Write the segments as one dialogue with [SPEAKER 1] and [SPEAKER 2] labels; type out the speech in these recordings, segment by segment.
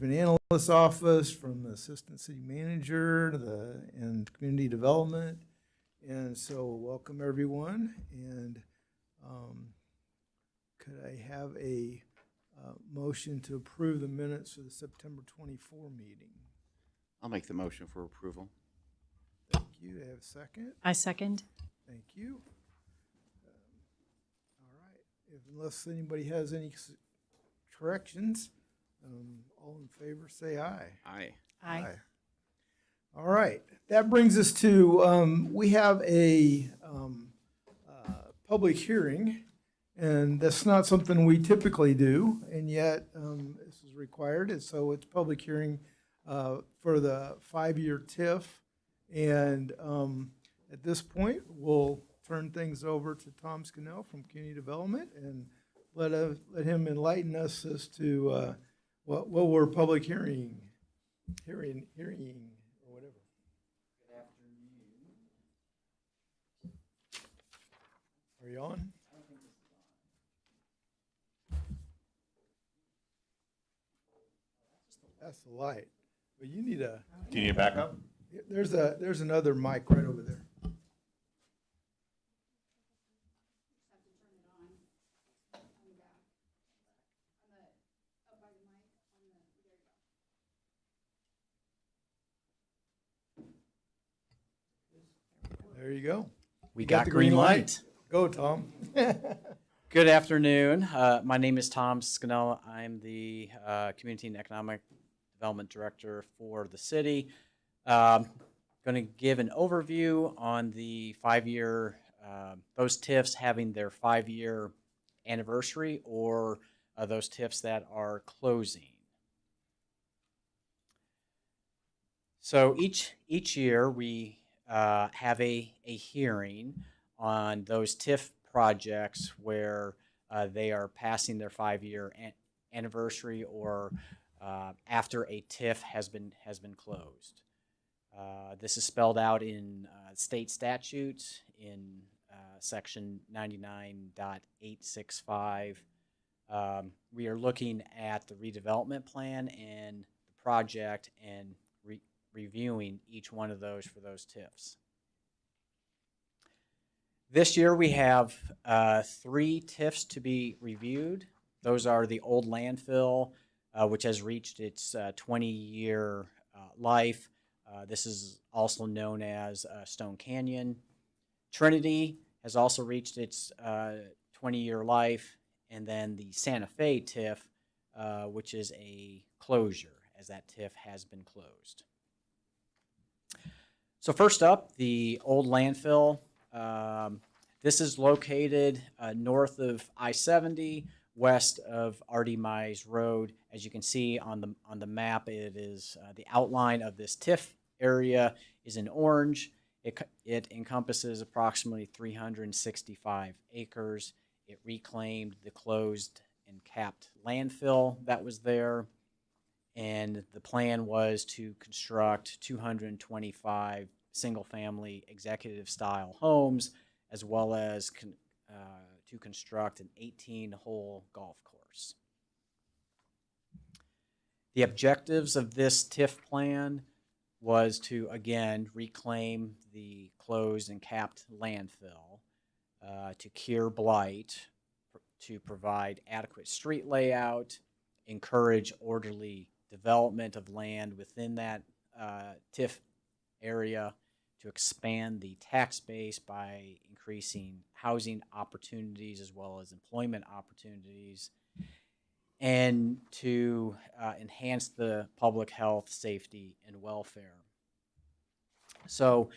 [SPEAKER 1] An analyst office, from the assistant city manager to and community development. And so welcome everyone. And could I have a motion to approve the minutes for the September 24 meeting?
[SPEAKER 2] I'll make the motion for approval.
[SPEAKER 1] Thank you. I have a second.
[SPEAKER 3] I second.
[SPEAKER 1] Thank you. All right. Unless anybody has any corrections, all in favor say aye.
[SPEAKER 2] Aye.
[SPEAKER 3] Aye.
[SPEAKER 1] All right. That brings us to, we have a public hearing, and that's not something we typically do, and yet this is required. And so it's public hearing for the 5-year TIF. And at this point, we'll turn things over to Tom Scannell from Community Development and let him enlighten us as to what we're public hearing or whatever.
[SPEAKER 4] Good afternoon.
[SPEAKER 1] Are you on?
[SPEAKER 4] I don't think this is on.
[SPEAKER 1] That's the light. But you need a.
[SPEAKER 2] Do you need backup?
[SPEAKER 1] There's another mic right over there. There you go.
[SPEAKER 4] We
[SPEAKER 1] got
[SPEAKER 4] got
[SPEAKER 1] the
[SPEAKER 4] green
[SPEAKER 1] green
[SPEAKER 4] light.
[SPEAKER 1] Go, Tom.
[SPEAKER 4] Good afternoon. My name is Tom Scannell. I'm the Community and Economic Development Director for the city. Going to give an overview on the 5-year, those TIFs having their 5-year anniversary, or those TIFs that are closing. So each year we have a hearing on those TIF projects where they are passing their 5-year anniversary, or after a TIF has been closed. This is spelled out in state statutes in section 99.865. We are looking at the redevelopment plan and the project and reviewing each one of those for those TIFs. This year we have 3 TIFs to be reviewed. Those are the old landfill, which has reached its 20-year life. This is also known as Stone Canyon. Trinity has also reached its 20-year life. And then the Santa Fe TIF, which is a closure, as that TIF has been closed. So first up, the old landfill. This is located north of I-70, west of R.D. Mize Road. As you can see on the map, it is the outline of this TIF area is in orange. It encompasses approximately 365 acres. It reclaimed the closed and capped landfill that was there. And the plan was to construct 225 single-family executive-style homes, as well as to construct an 18-hole golf course. The objectives of this TIF plan was to, again, reclaim the closed and capped landfill, to cure blight, to provide adequate street layout, encourage orderly development of land within that TIF area, to expand the tax base by increasing housing opportunities as well as employment opportunities, and to enhance the public health, safety, and welfare. So,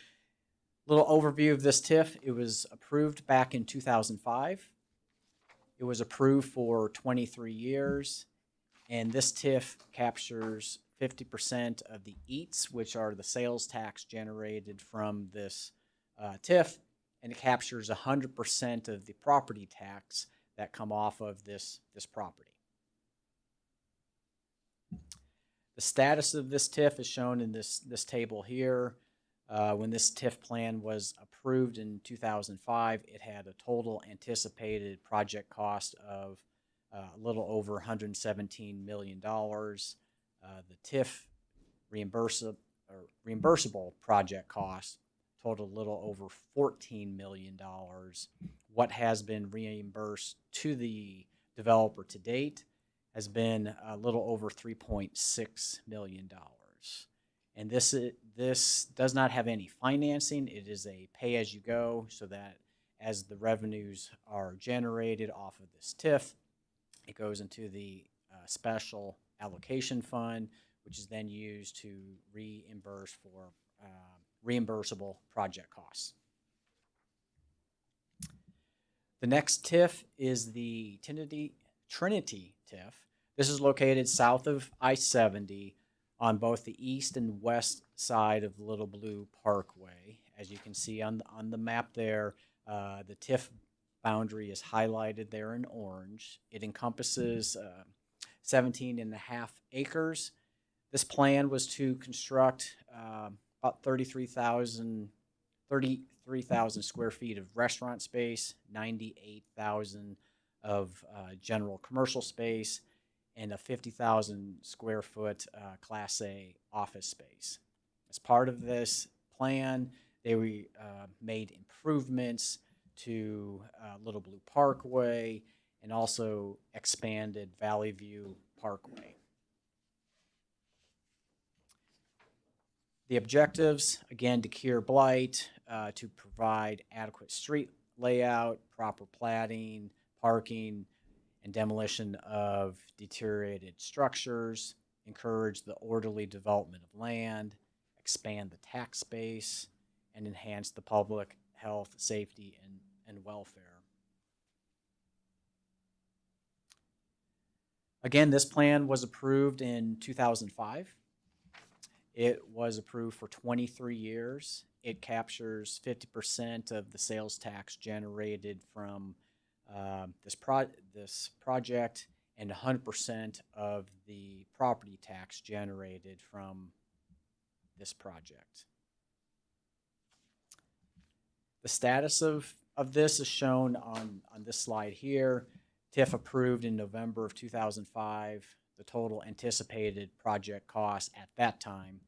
[SPEAKER 4] a little overview of this TIF. It was approved back in 2005. It was approved for 23 years, and this TIF captures 50% of the EATs, which are the sales tax generated from this TIF, and it captures 100% of the property tax that come off of this property. The status of this TIF is shown in this table here. When this TIF plan was approved in 2005, it had a total anticipated project cost of a little over $117 million. The TIF reimbursable project costs total a little over $14 million. What has been reimbursed to the developer to date has been a little over $3.6 million. And this does not have any financing. It is a pay-as-you-go, so that as the revenues are generated off of this TIF, it goes into the special allocation fund, which is then used to reimburse for reimbursable project costs. The next TIF is the Trinity TIF. This is located south of I-70 on both the east and west side of Little Blue Parkway. As you can see on the map there, the TIF boundary is highlighted there in orange. It encompasses 17 and a half acres. This plan was to construct about 33,000 square feet of restaurant space, 98,000 of general commercial space, and a 50,000 square foot Class A office space. As part of this plan, they made improvements to Little Blue Parkway and also expanded Valley View Parkway. The objectives, again, to cure blight, to provide adequate street layout, proper platting, parking, and demolition of deteriorated structures, encourage the orderly development of land, expand the tax base, and enhance the public health, safety, and welfare. Again, this plan was approved in 2005. It was approved for 23 years. It captures 50% of the sales tax generated from this project and 100% of the property tax generated from this project. The status of this is shown on this slide here. TIF approved in November of 2005. The total anticipated project cost at that time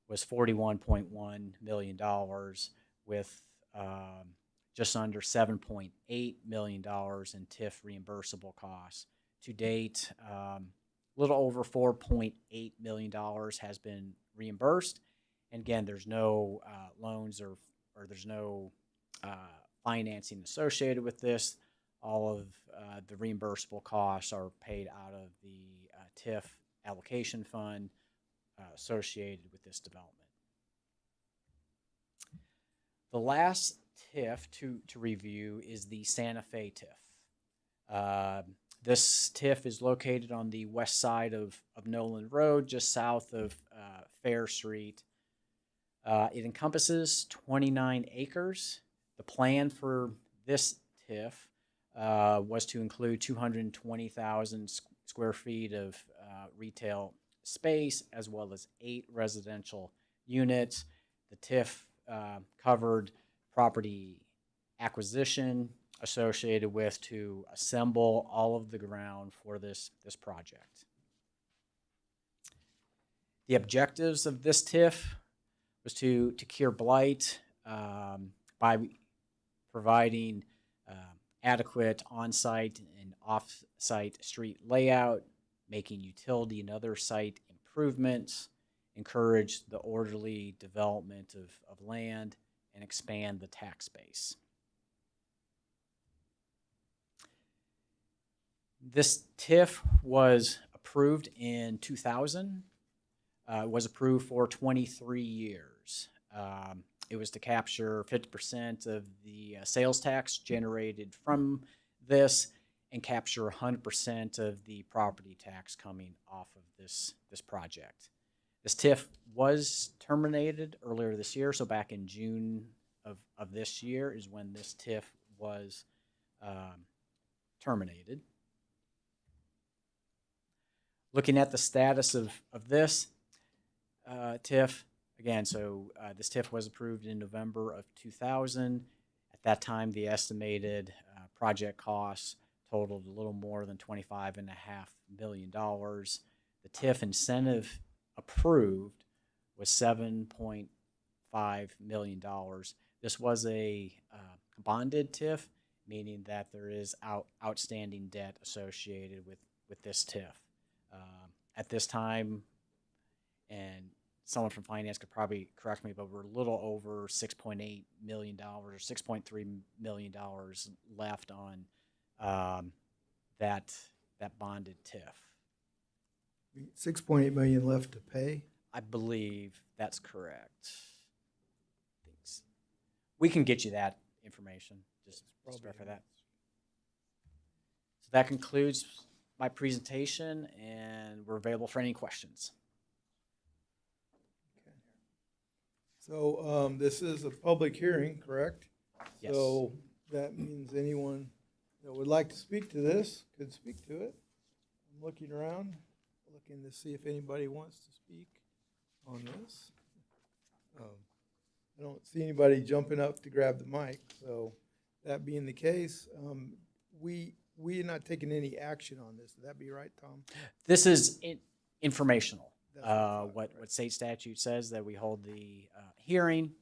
[SPEAKER 4] was $41.1 million, with just under $7.8 million in TIF reimbursable costs. To date, a little over $4.8 million has been reimbursed. And again, there's no loans or there's no financing associated with this. All of the reimbursable costs are paid out of the TIF allocation fund associated with this development. The last TIF to review is the Santa Fe TIF. This TIF is located on the west side of Nolan Road, just south of Fair Street. It encompasses 29 acres. The plan for this TIF was to include 220,000 square feet of retail space, as well as 8 residential units. The TIF covered property acquisition associated with to assemble all of the ground for this project. The objectives of this TIF was to cure blight by providing adequate on-site and off-site street layout, making utility and other site improvements, encourage the orderly development of land, and expand the tax base. This TIF was approved in 2000. It was approved for 23 years. It was to capture 50% of the sales tax generated from this and capture 100% of the property tax coming off of this project. This TIF was terminated earlier this year, so back in June of this year is when this TIF was terminated. Looking at the status of this TIF, again, so this TIF was approved in November of 2000. At that time, the estimated project costs totaled a little more than $25.5 million. The TIF incentive approved was $7.5 million. This was a bonded TIF, meaning that there is outstanding debt associated with this TIF. At this time, and someone from finance could probably correct me, but we're a little over $6.8 million or $6.3 million left on that bonded TIF.
[SPEAKER 1] 6.8 million left to pay.
[SPEAKER 4] I believe that's correct. Thanks. We can get you that information. Just verify that. So that concludes my presentation, and we're available for any questions.
[SPEAKER 1] So this is a public hearing, correct?
[SPEAKER 4] Yes.
[SPEAKER 1] So that means anyone that would like to speak to this could speak to it. I'm looking around, looking to see if anybody wants to speak on this. I don't see anybody jumping up to grab the mic. So that being the case, we are not taking any action on this. Would that be right, Tom?
[SPEAKER 4] This is informational.
[SPEAKER 1] That's what I thought,
[SPEAKER 4] What
[SPEAKER 1] right.
[SPEAKER 4] state statute says that we hold the hearing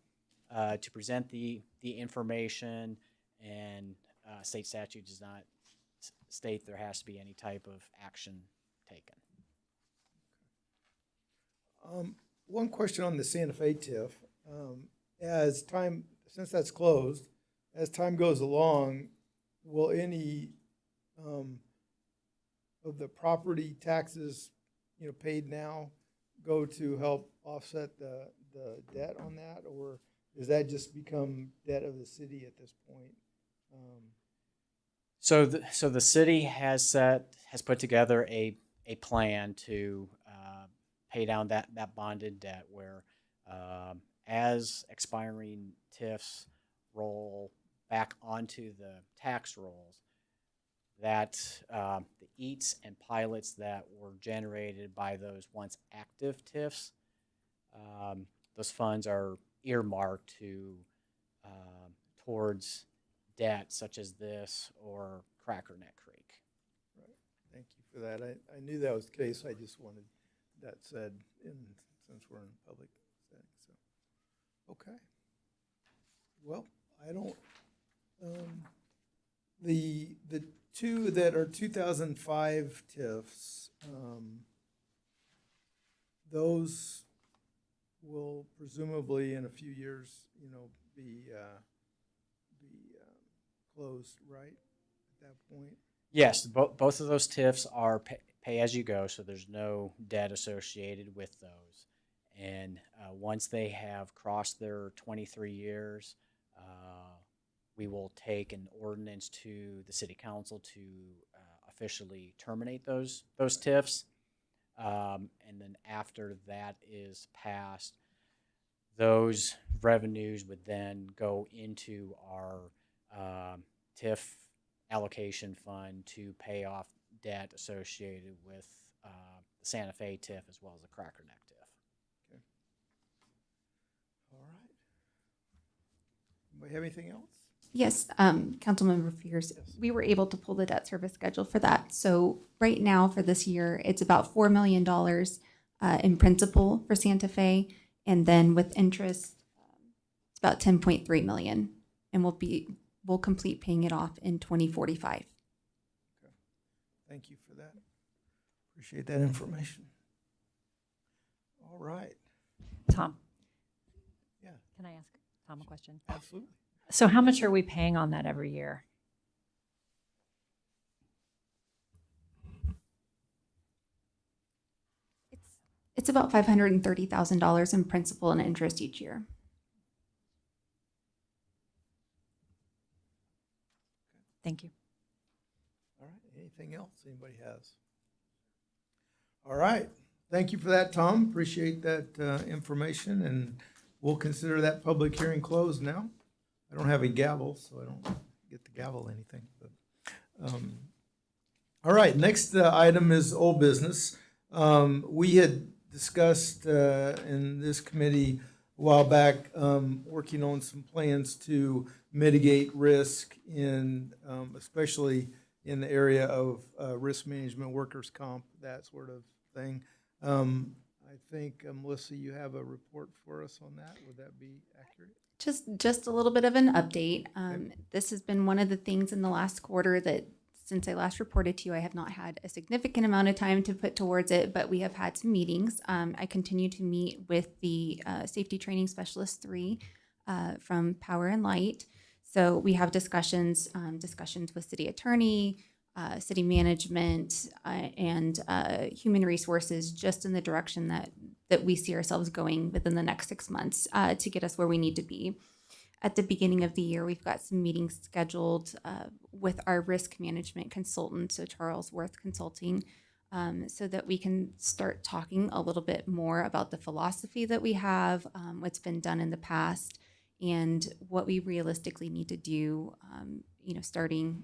[SPEAKER 4] to present the information, and state statute does not state there has to be any type of action taken.
[SPEAKER 1] One question on the Santa Fe TIF. Since that's closed, as time goes along, will any of the property taxes, paid now go to help offset the debt on that, or does that just become debt of the city at this point?
[SPEAKER 4] So the city has put together a plan to pay down that bonded debt, where as expiring TIFs roll back onto the tax rolls, that the EATs and pilots that were generated by those once active TIFs, those funds are earmarked towards debt such as this or Cracker Neck Creek.
[SPEAKER 1] Right. Thank you for that. I knew that was the case. I just wanted that said since we're in a public setting. So, okay. Well, I don't. The two that are 2005 TIFs, those will presumably in a few years, be closed, right? At that point.
[SPEAKER 4] Yes, both of those TIFs are pay as you go, so there's no debt associated with those. And once they have crossed their 23 years, we will take an ordinance to the city council to officially terminate those TIFs. And then after that is passed, those revenues would then go into our TIF allocation fund to pay off debt associated with the Santa Fe TIF as well as the Cracker Neck TIF.
[SPEAKER 1] Okay. All right. Anybody have anything else?
[SPEAKER 3] Yes, Councilmember Fears,
[SPEAKER 1] Yes.
[SPEAKER 3] we were able to pull the debt service schedule for that. So right now for this year, it's about $4 million in principal for Santa Fe. And then with interest, it's about 10.3 million. And we'll complete paying it off in 2045.
[SPEAKER 1] Okay. Thank you for that. Appreciate that information. All right.
[SPEAKER 5] Tom,
[SPEAKER 1] Yeah,
[SPEAKER 5] can I ask Tom a question?
[SPEAKER 1] absolutely.
[SPEAKER 5] So how much are we paying on that every year?
[SPEAKER 3] It's about $530,000 in principal and interest each year.
[SPEAKER 5] Thank you.
[SPEAKER 1] All right. Anything else anybody has? All right. Thank you for that, Tom. Appreciate that information, and we'll consider that public hearing closed now. I don't have a gavel, so I don't get to gavel anything. But, all right. Next item is old business. We had discussed in this committee a while back working on some plans to mitigate risk in, especially in the area of risk management, workers' comp, that sort of thing. I think, Melissa, you have a report for us on that. Would that be accurate?
[SPEAKER 3] Just a little bit of an update. This has been one of the things in the last quarter that since I last reported to you, I have not had a significant amount of time to put towards it, but we have had some meetings. I continue to meet with the Safety Training Specialist 3 from Power and Light. So we have discussions with city attorney, city management, and human resources, just in the direction that we see ourselves going within the next 6 months to get us where we need to be. At the beginning of the year, we've got some meetings scheduled with our risk management consultant, so Charles Worth Consulting, so that we can start talking a little bit more about the philosophy that we have, what's been done in the past, and what we realistically need to do, starting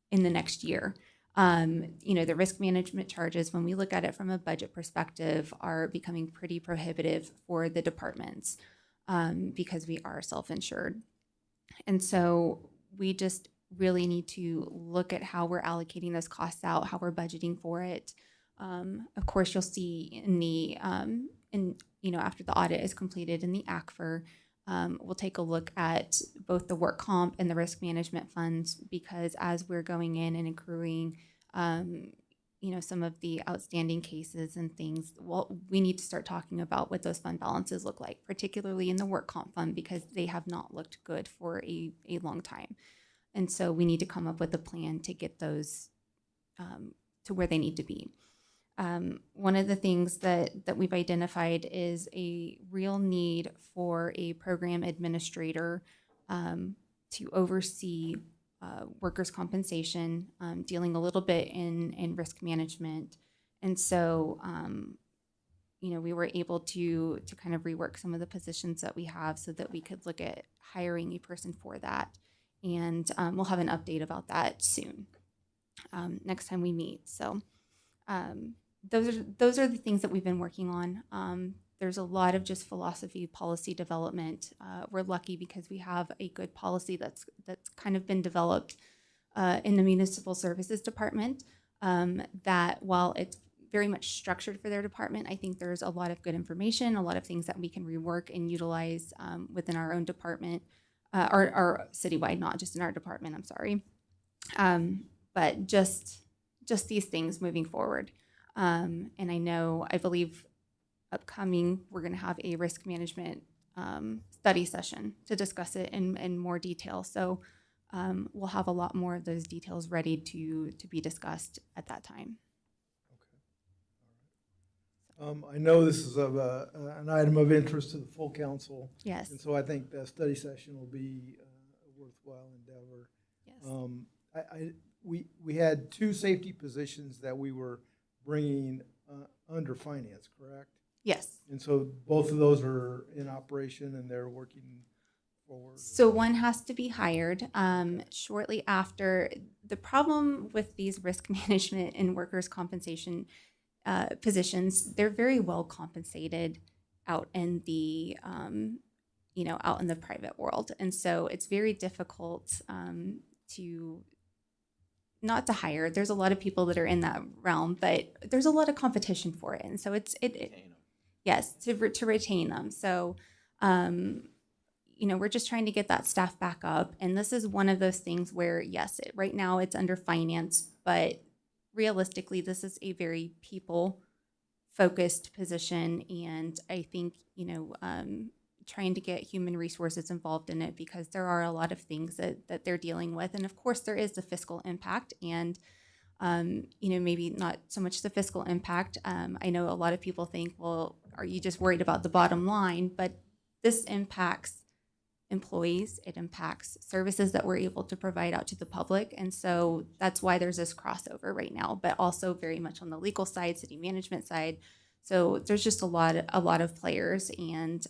[SPEAKER 3] in the next year. The risk management charges, when we look at it from a budget perspective, are becoming pretty prohibitive for the departments because we are self-insured. And so we just really need to look at how we're allocating those costs out, how we're budgeting for it. Of course, you'll see in the, after the audit is completed in the ACFR, we'll take a look at both the work comp and the risk management funds, because as we're going in and accruing, some of the outstanding cases and things, well, we need to start talking about what those fund balances look like, particularly in the work comp fund, because they have not looked good for a long time. And so we need to come up with a plan to get those to where they need to be. One of the things that we've identified is a real need for a program administrator to oversee workers' compensation, dealing a little bit in risk management. And so, we were able to kind of rework some of the positions that we have so that we could look at hiring a person for that. And we'll have an update about that soon, next time we meet. So those are the things that we've been working on. There's a lot of just philosophy, policy development. We're lucky because we have a good policy that's kind of been developed in the municipal services department. That while it's very much structured for their department, I think there's a lot of good information, a lot of things that we can rework and utilize within our own department, or citywide, not just in our department. I'm sorry, but just these things moving forward. And I believe upcoming, we're going to have a risk management study session to discuss it in more detail. So we'll have a lot more of those details ready to be discussed at that time.
[SPEAKER 1] I know this is an item of interest to the full council.
[SPEAKER 3] Yes.
[SPEAKER 1] And so I think that study session will be a worthwhile endeavor.
[SPEAKER 3] Yes.
[SPEAKER 1] We had 2 safety positions that we were bringing under finance, correct?
[SPEAKER 3] Yes.
[SPEAKER 1] And so both of those are in operation and they're working forward.
[SPEAKER 3] So one has to be hired shortly after. The problem with these risk management and workers' compensation positions, they're very well compensated out in the out in the private world, and so it's very difficult to not to hire. There's a lot of people that are in that realm, but there's a lot of competition for it, and so yes, to retain them. So we're just trying to get that staff back up, and this is one of those things where yes, right now it's under finance, but realistically, this is a very people-focused position, and I think, trying to get human resources involved in it, because there are a lot of things that they're dealing with. And of course, there is the fiscal impact, and, maybe not so much the fiscal impact. I know a lot of people think, well, are you just worried about the bottom line? But this impacts employees, it impacts services that we're able to provide out to the public. And so that's why there's this crossover right now, but also very much on the legal side, city management side. So there's just a lot of players, and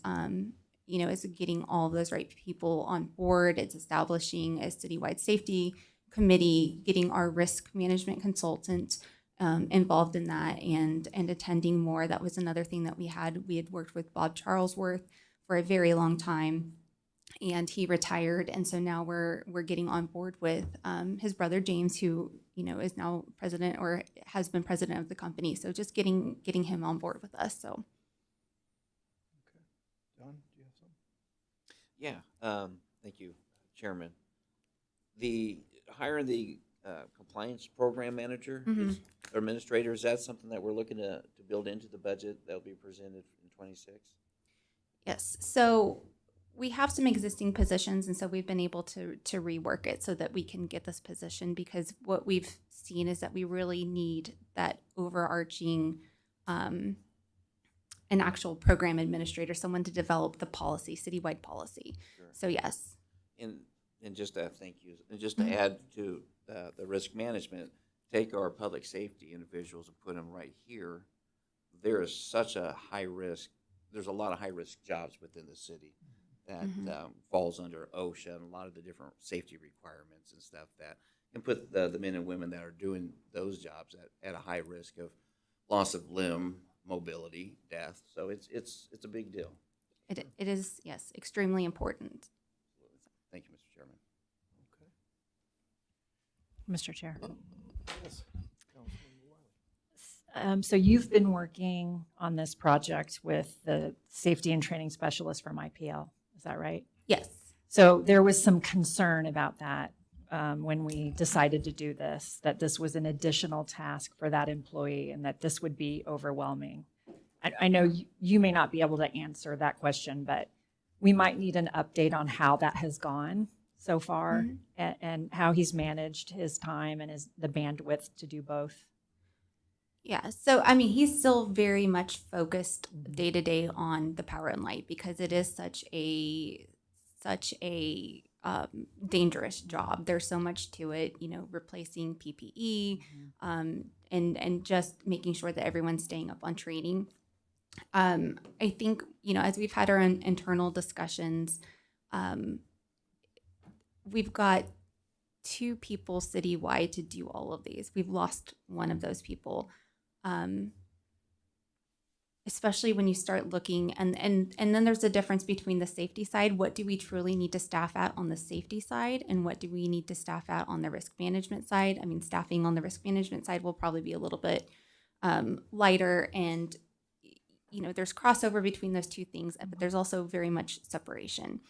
[SPEAKER 3] it's getting all of those right people on board. It's establishing a citywide safety committee, getting our risk management consultant involved in that, and attending more. That was another thing that we had worked with Bob Charlesworth for a very long time. and he retired. And so now we're getting on board with his brother James, who is now president or has been president of the company. So just getting him on board with us. So
[SPEAKER 1] John, do you have something?
[SPEAKER 6] Yeah, thank you, Chairman. The hiring the compliance program manager, or administrator, is that something that we're looking to build into the budget that'll be presented in 26?
[SPEAKER 3] yes, so we have some existing positions, and so we've been able to rework it so that we can get this position, because what we've seen is that we really need that overarching an actual program administrator, someone to develop the policy, citywide policy.
[SPEAKER 6] Sure.
[SPEAKER 3] So yes.
[SPEAKER 6] And just to thank you, and just to add to the risk management, take our public safety individuals and put them right here. There is such a high risk. There's a lot of high risk jobs within the city that falls under OSHA and a lot of the different safety requirements and stuff that can put the men and women that are doing those jobs at a high risk of loss of limb, mobility, death. So it's a big deal.
[SPEAKER 3] It is, yes, extremely important.
[SPEAKER 6] Thank you, Mr. Chairman.
[SPEAKER 5] Mr. Chair.
[SPEAKER 1] Yes. Councilman Wiley.
[SPEAKER 5] So you've been working on this project with the safety and training specialist from IPL. Is that right?
[SPEAKER 3] Yes.
[SPEAKER 5] So there was some concern about that when we decided to do this, that this was an additional task for that employee and that this would be overwhelming. I know you may not be able to answer that question, but we might need an update on how that has gone so far and how he's managed his time and the bandwidth to do both.
[SPEAKER 3] Yeah, so I mean, he's still very much focused day to day on the power and light, because it is such a dangerous job. There's so much to it, replacing PPE, and just making sure that everyone's staying up on training. I think, as we've had our internal discussions, we've got 2 people citywide to do all of these. We've lost one of those people. Especially when you start looking, and then there's a difference between the safety side. What do we truly need to staff at on the safety side, and what do we need to staff at on the risk management side? I mean, staffing on the risk management side will probably be a little bit lighter, and there's crossover between those 2 things, but there's also very much separation.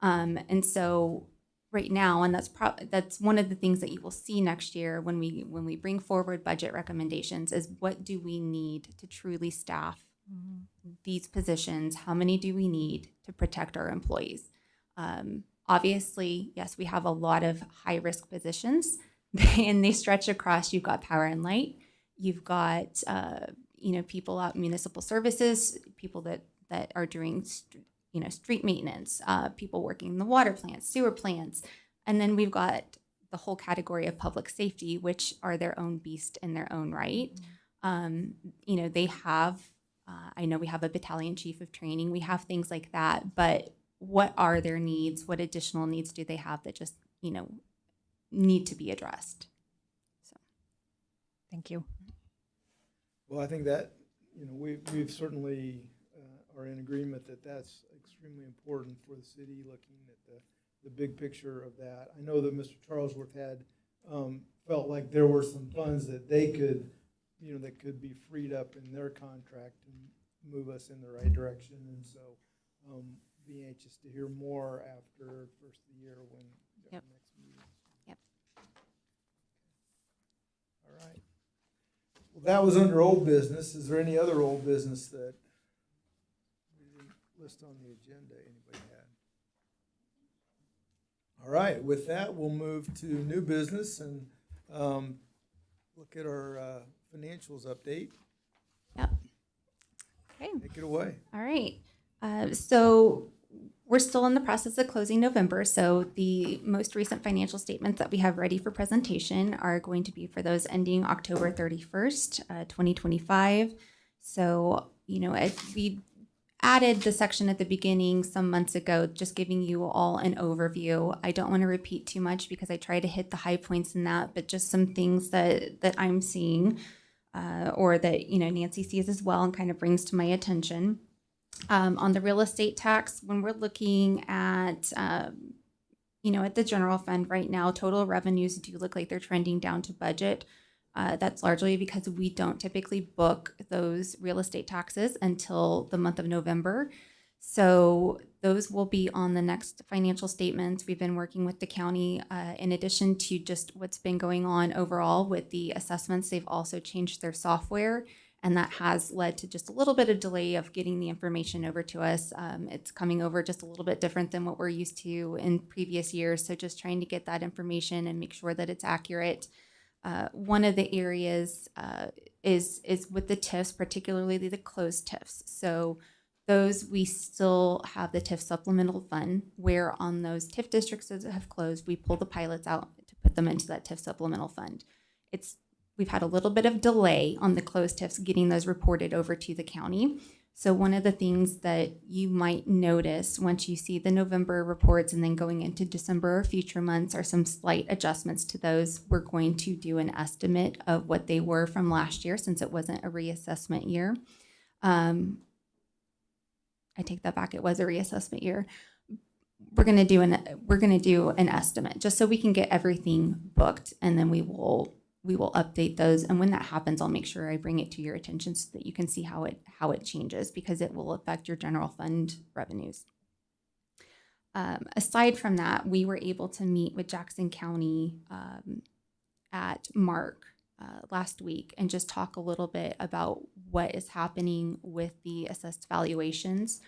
[SPEAKER 3] And so right now, and that's one of the things that you will see next year when we bring forward budget recommendations, is what do we need to truly staff these positions? How many do we need to protect our employees? Obviously, yes, we have a lot of high risk positions, and they stretch across. You've got power and light. You've got people out in municipal services, people that are doing street maintenance, people working in the water plants, sewer plants. And then we've got the whole category of public safety, which are their own beast in their own right. They have, I know we have a battalion chief of training, we have things like that, but what are their needs? What additional needs do they have that just, need to be addressed? So.
[SPEAKER 5] Thank you.
[SPEAKER 1] Well, I think that, we've certainly are in agreement that that's extremely important for the city, looking at the big picture of that. I know that Mr. Charlesworth had felt like there were some funds that they could, that could be freed up in their contract and move us in the right direction. And so be anxious to hear more after first of the year when our next meeting.
[SPEAKER 3] Yep.
[SPEAKER 1] All right. Well, that was under old business. Is there any other old business that we didn't list on the agenda anybody had? All right, with that, we'll move to new business and look at our financials update.
[SPEAKER 3] Yep. Okay.
[SPEAKER 1] Take it away.
[SPEAKER 3] All right. So we're still in the process of closing November. So the most recent financial statements that we have ready for presentation are going to be for those ending October 31st, 2025. So, we added the section at the beginning some months ago, just giving you all an overview. I don't want to repeat too much because I try to hit the high points in that, but just some things that I'm seeing or that, Nancy sees as well and kind of brings to my attention. On the real estate tax, when we're looking at, at the general fund right now, total revenues do look like they're trending down to budget. That's largely because we don't typically book those real estate taxes until the month of November. So those will be on the next financial statements. We've been working with the county, in addition to just what's been going on overall with the assessments. They've also changed their software, and that has led to just a little bit of delay of getting the information over to us. It's coming over just a little bit different than what we're used to in previous years. So just trying to get that information and make sure that it's accurate. One of the areas is with the TIFs, particularly the closed TIFs. So those, we still have the TIF supplemental fund, where on those TIF districts that have closed, we pull the pilots out to put them into that TIF supplemental fund. We've had a little bit of delay on the closed TIFs getting those reported over to the county. So one of the things that you might notice once you see the November reports and then going into December or future months are some slight adjustments to those. We're going to do an estimate of what they were from last year, since it wasn't a reassessment year. I take that back. It was a reassessment year. We're going to do an estimate just so we can get everything booked, and then we will update those. And when that happens, I'll make sure I bring it to your attention so that you can see how it changes, because it will affect your general fund revenues. Aside from that, we were able to meet with Jackson County at Mark last week and just talk a little bit about what is happening with the assessed valuations.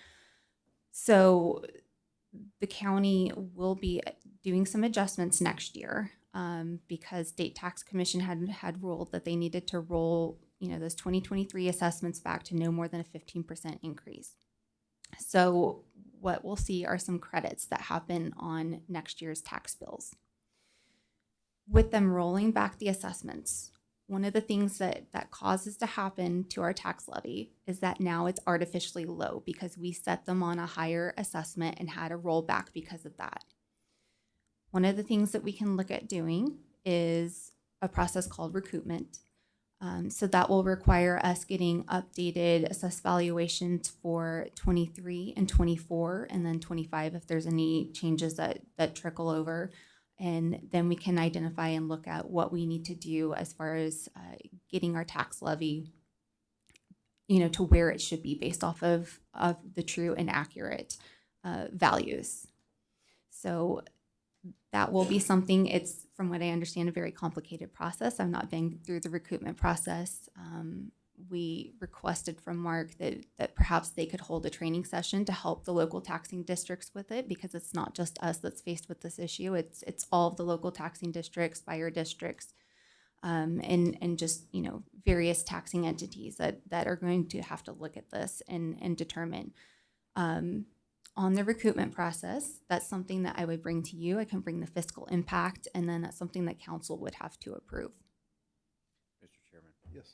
[SPEAKER 3] So the county will be doing some adjustments next year, because State Tax Commission had ruled that they needed to roll, those 2023 assessments back to no more than a 15% increase. So what we'll see are some credits that happen on next year's tax bills. With them rolling back the assessments, one of the things that causes to happen to our tax levy is that now it's artificially low because we set them on a higher assessment and had a rollback because of that. One of the things that we can look at doing is a process called recoupment. So that will require us getting updated assessed valuations for 23 and 24, and then 25 if there's any changes that trickle over. And then we can identify and look at what we need to do as far as getting our tax levy, to where it should be based off of the true and accurate values. So that will be something. It's, from what I understand, a very complicated process. I've not been through the recoupment process. We requested from Mark that perhaps they could hold a training session to help the local taxing districts with it, because it's not just us that's faced with this issue. It's all of the local taxing districts, fire districts, and just, various taxing entities that are going to have to look at this and determine. On the recoupment process, that's something that I would bring to you. I can bring the fiscal impact, and then that's something that council would have to approve.
[SPEAKER 6] Mr. Chairman,
[SPEAKER 1] Yes.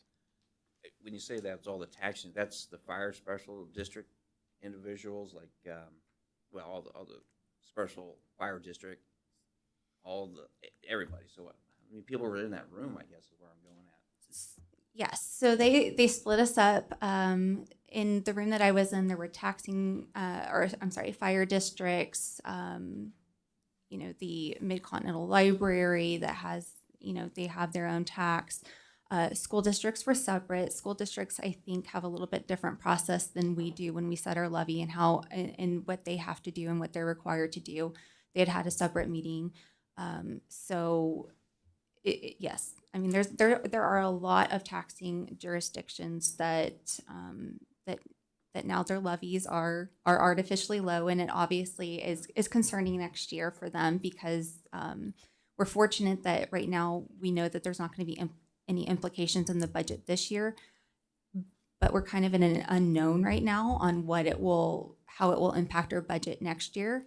[SPEAKER 6] when you say that's all the taxing, that's the fire special district individuals, like, all the special fire district, everybody. So, people were in that room, I guess, is where I'm going at.
[SPEAKER 3] Yes, so they split us up. In the room that I was in, there were fire districts, the Mid-Continental Library that has, they have their own tax. School districts were separate. School districts, I think, have a little bit different process than we do when we set our levy and how and what they have to do and what they're required to do. They had a separate meeting. Yes, I mean, there are a lot of taxing jurisdictions that now their levies are artificially low, and it obviously is concerning next year for them, because we're fortunate that right now we know that there's not going to be any implications in the budget this year, but we're kind of in an unknown right now on how it will impact our budget next year.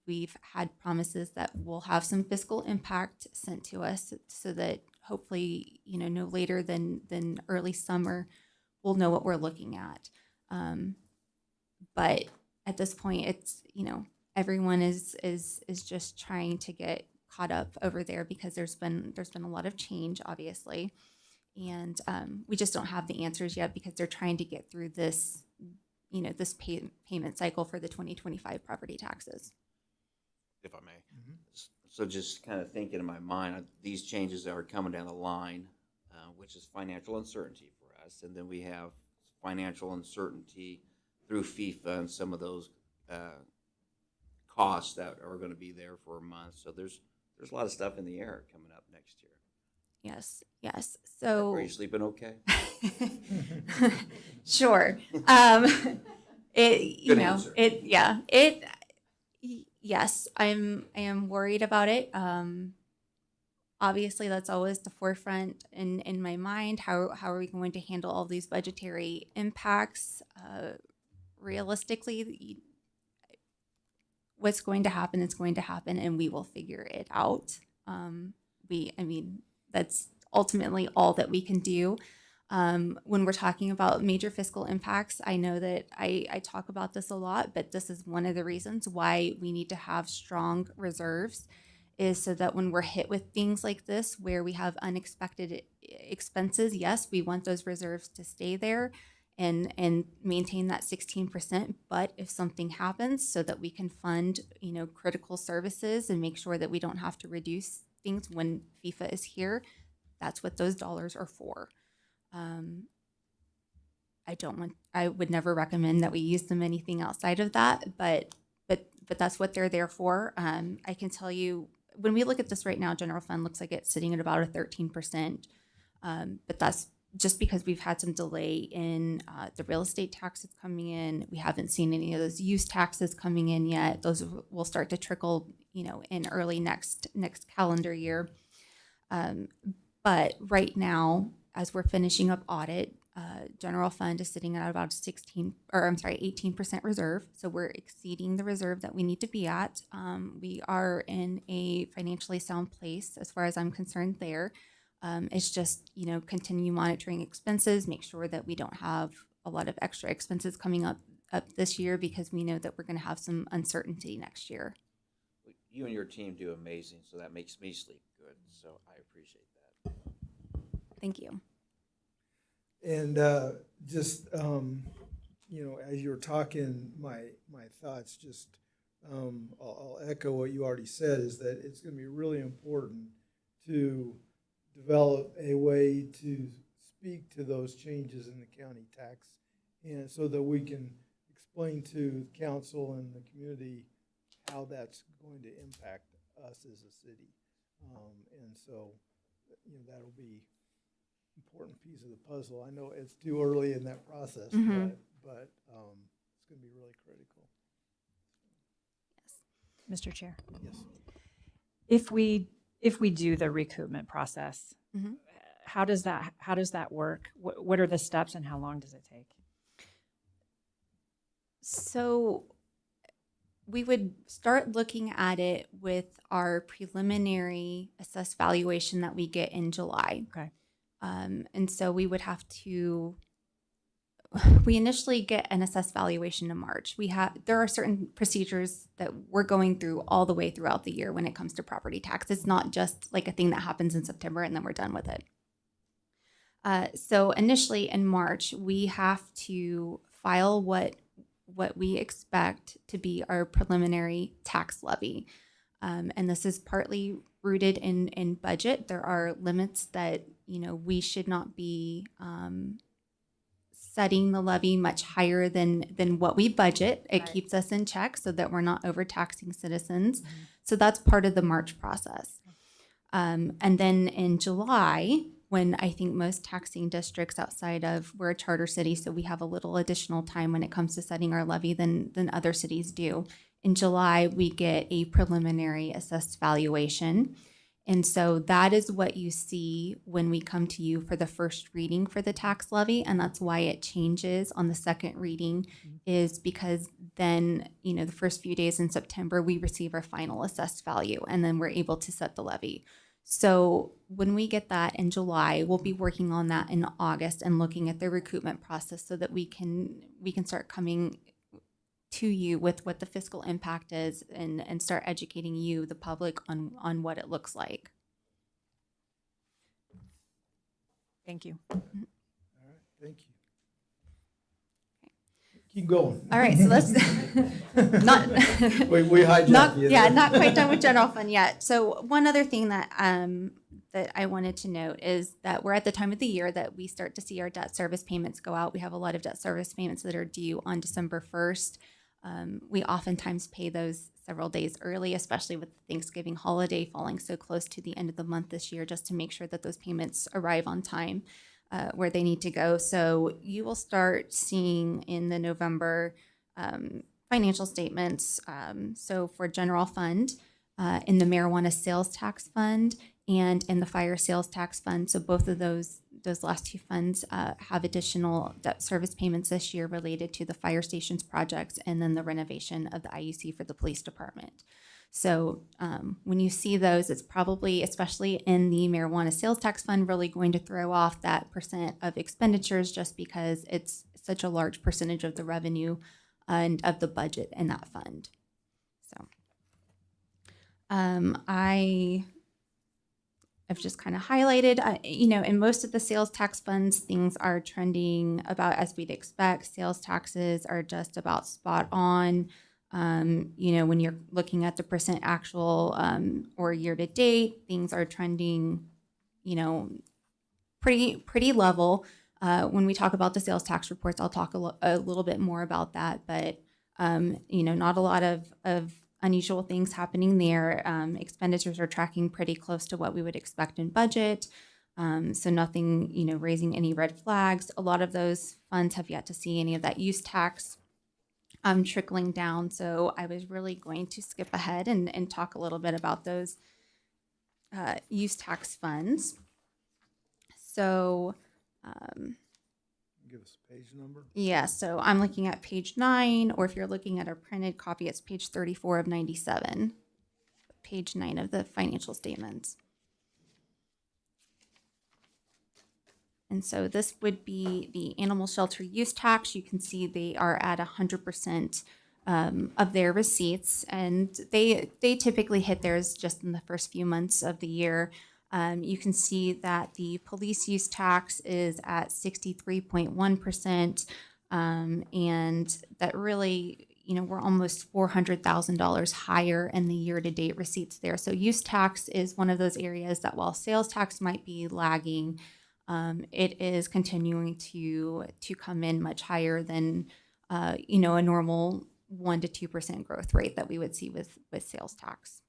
[SPEAKER 3] We've had promises that we'll have some fiscal impact sent to us so that hopefully, no later than early summer, we'll know what we're looking at. But at this point, it's, everyone is just trying to get caught up over there, because there's been a lot of change, obviously. And we just don't have the answers yet, because they're trying to get through this this payment cycle for the 2025 property taxes.
[SPEAKER 2] If I may.
[SPEAKER 6] So just kind of thinking in my mind, these changes that are coming down the line, which is financial uncertainty for us, and then we have financial uncertainty through FIFA and some of those costs that are going to be there for a month. So there's a lot of stuff in the air coming up next year.
[SPEAKER 3] Yes. So
[SPEAKER 6] Are you sleeping okay?
[SPEAKER 3] sure.
[SPEAKER 6] Good answer.
[SPEAKER 3] Yes, I am worried about it. Obviously that's always the forefront in my mind. How are we going to handle all these budgetary impacts? Realistically, what's going to happen is going to happen, and we will figure it out. That's ultimately all that we can do. When we're talking about major fiscal impacts, I know that I talk about this a lot, but this is one of the reasons why we need to have strong reserves, is so that when we're hit with things like this, where we have unexpected expenses, yes, we want those reserves to stay there and maintain that 16%. But if something happens, so that we can fund, critical services and make sure that we don't have to reduce things when FIFA is here, that's what those dollars are for. I would never recommend that we use them anything outside of that, but that's what they're there for. I can tell you, when we look at this right now, general fund looks like it's sitting at about a 13%. But that's just because we've had some delay in the real estate taxes coming in. We haven't seen any of those use taxes coming in yet. Those will start to trickle, in early next calendar year. But right now, as we're finishing up audit, general fund is sitting at about 18% reserve. So we're exceeding the reserve that we need to be at. We are in a financially sound place as far as I'm concerned there. It's just, continue monitoring expenses, make sure that we don't have a lot of extra expenses coming up this year, because we know that we're going to have some uncertainty next year.
[SPEAKER 6] You and your team do amazing, so that makes me sleep good. So I appreciate that.
[SPEAKER 3] Thank you.
[SPEAKER 1] And just as you were talking, my thoughts just I'll echo what you already said, is that it's going to be really important to develop a way to speak to those changes in the county tax, and so that we can explain to council and the community how that's going to impact us as a city. And so, that'll be an important piece of the puzzle. I know it's too early in that process,
[SPEAKER 3] Mhm.
[SPEAKER 1] but it's going to be really critical.
[SPEAKER 5] Mr. Chair,
[SPEAKER 1] Yes.
[SPEAKER 5] if we do the recoupment process,
[SPEAKER 3] Mhm.
[SPEAKER 5] how does that work? What are the steps and how long does it take?
[SPEAKER 3] So we would start looking at it with our preliminary assessed valuation that we get in July.
[SPEAKER 5] Okay.
[SPEAKER 3] And so we would have to, we initially get an assessed valuation in March. There are certain procedures that we're going through all the way throughout the year when it comes to property tax. It's not just like a thing that happens in September and then we're done with it. So initially in March, we have to file what we expect to be our preliminary tax levy. And this is partly rooted in budget. There are limits that, we should not be setting the levy much higher than what we budget. It
[SPEAKER 5] Right.
[SPEAKER 3] keeps us in check so that we're not overtaxing citizens. So that's part of the March process. And then in July, when I think most taxing districts outside of, we're a charter city, so we have a little additional time when it comes to setting our levy than other cities do. In July, we get a preliminary assessed valuation. And so that is what you see when we come to you for the first reading for the tax levy. And that's why it changes on the second reading, is because then, the first few days in September, we receive our final assessed value, and then we're able to set the levy. So when we get that in July, we'll be working on that in August and looking at the recoupment process so that we can start coming to you with what the fiscal impact is and start educating you, the public, on what it looks like.
[SPEAKER 5] Thank you.
[SPEAKER 1] All right. Thank you.
[SPEAKER 3] Okay.
[SPEAKER 1] Thank Keep going.
[SPEAKER 3] All right, so let's, not,
[SPEAKER 1] We hijacked you. there.
[SPEAKER 3] not quite done with general fund yet. So one other thing that, that I wanted to note is that we're at the time of the year that we start to see our debt service payments go out. We have a lot of debt service payments that are due on December 1st. We oftentimes pay those several days early, especially with the Thanksgiving holiday falling so close to the end of the month this year, just to make sure that those payments arrive on time where they need to go. So you will start seeing in the November financial statements. So for general fund, in the marijuana sales tax fund, and in the fire sales tax fund. So both of those last two funds have additional debt service payments this year related to the fire stations projects and then the renovation of the IUC for the police department. So when you see those, it's probably, especially in the marijuana sales tax fund, really going to throw off that percent of expenditures just because it's such a large percentage of the revenue and of the budget in that fund. So I've just kind of highlighted, in most of the sales tax funds, things are trending about as we'd expect. Sales taxes are just about spot on. When you're looking at the percent actual or year to date, things are trending, pretty level. When we talk about the sales tax reports, I'll talk a little bit more about that, but, not a lot of unusual things happening there. Expenditures are tracking pretty close to what we would expect in budget. So nothing, raising any red flags. A lot of those funds have yet to see any of that use tax trickling down. So I was really going to skip ahead and talk a little bit about those use tax funds. So
[SPEAKER 1] Give us a page number.
[SPEAKER 3] yeah, so I'm looking at page 9, or if you're looking at a printed copy, it's page 34 of 97, page 9 of the financial statements. And so this would be the animal shelter use tax. You can see they are at 100% of their receipts, and they typically hit theirs just in the first few months of the year. You can see that the police use tax is at 63.1%, and that really, we're almost $400,000 higher in the year-to-date receipts there. So use tax is one of those areas that while sales tax might be lagging, it is continuing to come in much higher than, a normal 1 to 2% growth rate that we would see with sales tax.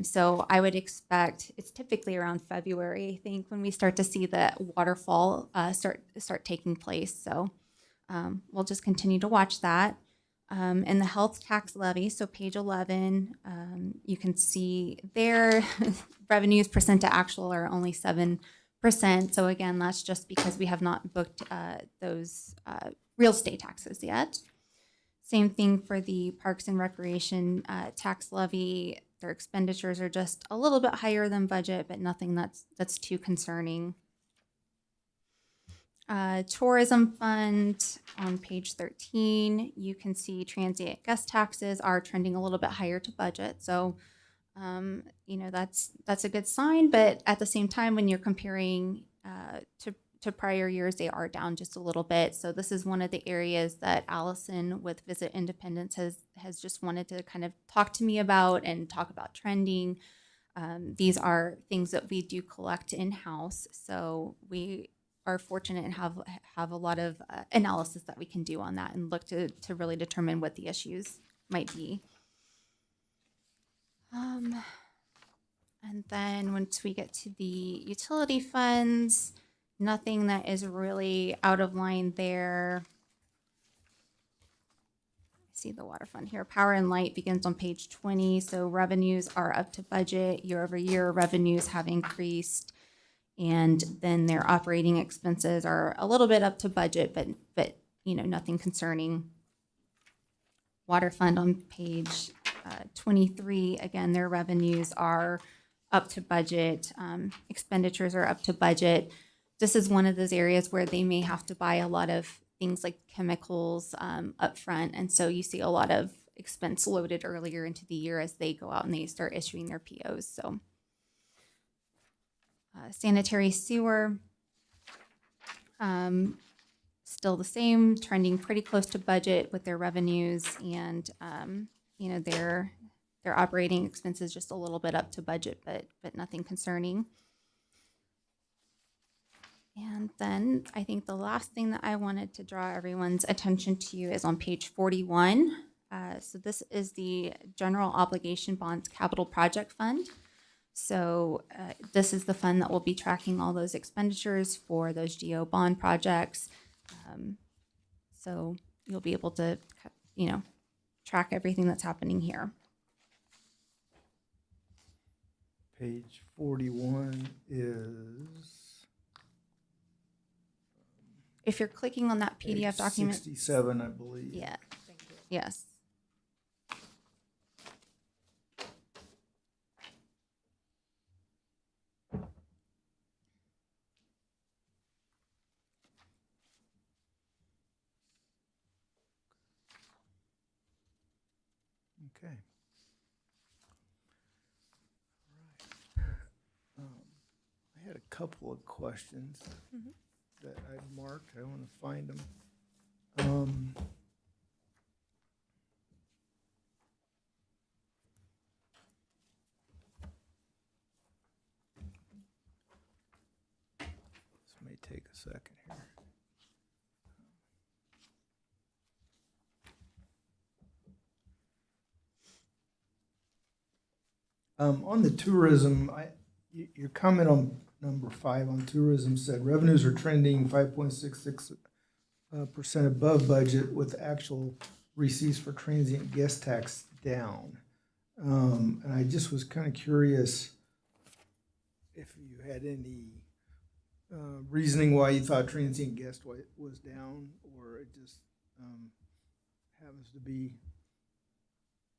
[SPEAKER 3] So I would expect it's typically around February, I think, when we start to see the waterfall start taking place. So we'll just continue to watch that. And the health tax levy, so page 11, you can see their revenues percent to actual are only 7%. So again, that's just because we have not booked those real estate taxes yet. Same thing for the Parks and Recreation tax levy. Their expenditures are just a little bit higher than budget, but nothing that's too concerning. Tourism fund on page 13, you can see transient guest taxes are trending a little bit higher to budget. So, that's a good sign. But at the same time, when you're comparing to prior years, they are down just a little bit. So this is one of the areas that Allison with Visit Independence has just wanted to kind of talk to me about and talk about trending. These are things that we do collect in-house. So we are fortunate and have a lot of analysis that we can do on that and look to really determine what the issues might be. And then once we get to the utility funds, nothing that is really out of line there. See the water fund here. Power and light begins on page 20. So revenues are up to budget. Year over year, revenues have increased. And then their operating expenses are a little bit up to budget, but nothing concerning. Water fund on page 23. Again, their revenues are up to budget. Expenditures are up to budget. This is one of those areas where they may have to buy a lot of things like chemicals up front. And so you see a lot of expense loaded earlier into the year as they go out and they start issuing their POs. So sanitary sewer. still the same, trending pretty close to budget with their revenues and, their operating expenses just a little bit up to budget, but nothing concerning. And then I think the last thing that I wanted to draw everyone's attention to is on page 41. So this is the General Obligation Bonds Capital Project Fund. So this is the fund that will be tracking all those expenditures for those GO bond projects. So you'll be able to, track everything that's happening here.
[SPEAKER 1] Page 41 is
[SPEAKER 3] If you're clicking on that PDF
[SPEAKER 1] page
[SPEAKER 3] document,
[SPEAKER 1] 67, I believe.
[SPEAKER 3] yeah, yes.
[SPEAKER 1] Okay. All right. I had a couple of questions that I'd marked. I want to find them. This may take a second here. On the tourism, your comment on number 5 on tourism said revenues are trending 5.66% above budget with actual receipts for transient guest tax down. And I just was kind of curious if you had any reasoning why you thought transient guest was down, or it just happens to be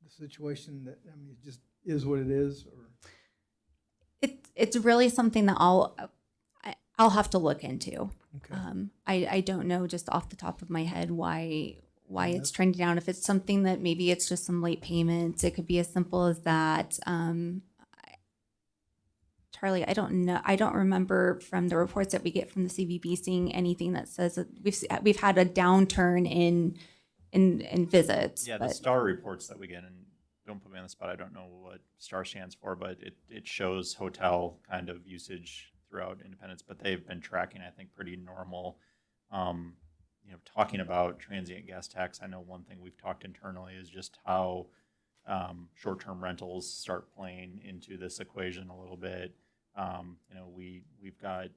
[SPEAKER 1] the situation that, I mean, it just is what it is, or?
[SPEAKER 3] It's really something that I'll have to look into.
[SPEAKER 1] Okay.
[SPEAKER 3] I don't know just off the top of my head why
[SPEAKER 1] Yeah,
[SPEAKER 3] it's trending down. If it's something that maybe it's just some late payments, it could be as simple as that. Charlie, I don't know. I don't remember from the reports that we get from the CVB seeing anything that says that we've had a downturn in visits.
[SPEAKER 2] Yeah, the
[SPEAKER 3] but-
[SPEAKER 2] STAR reports that we get, and don't put me on the spot, I don't know what STAR stands for, but it shows hotel kind of usage throughout Independence, but they've been tracking, I think, pretty normal. Talking about transient guest tax, I know one thing we've talked internally is just how short-term rentals start playing into this equation a little bit. We've got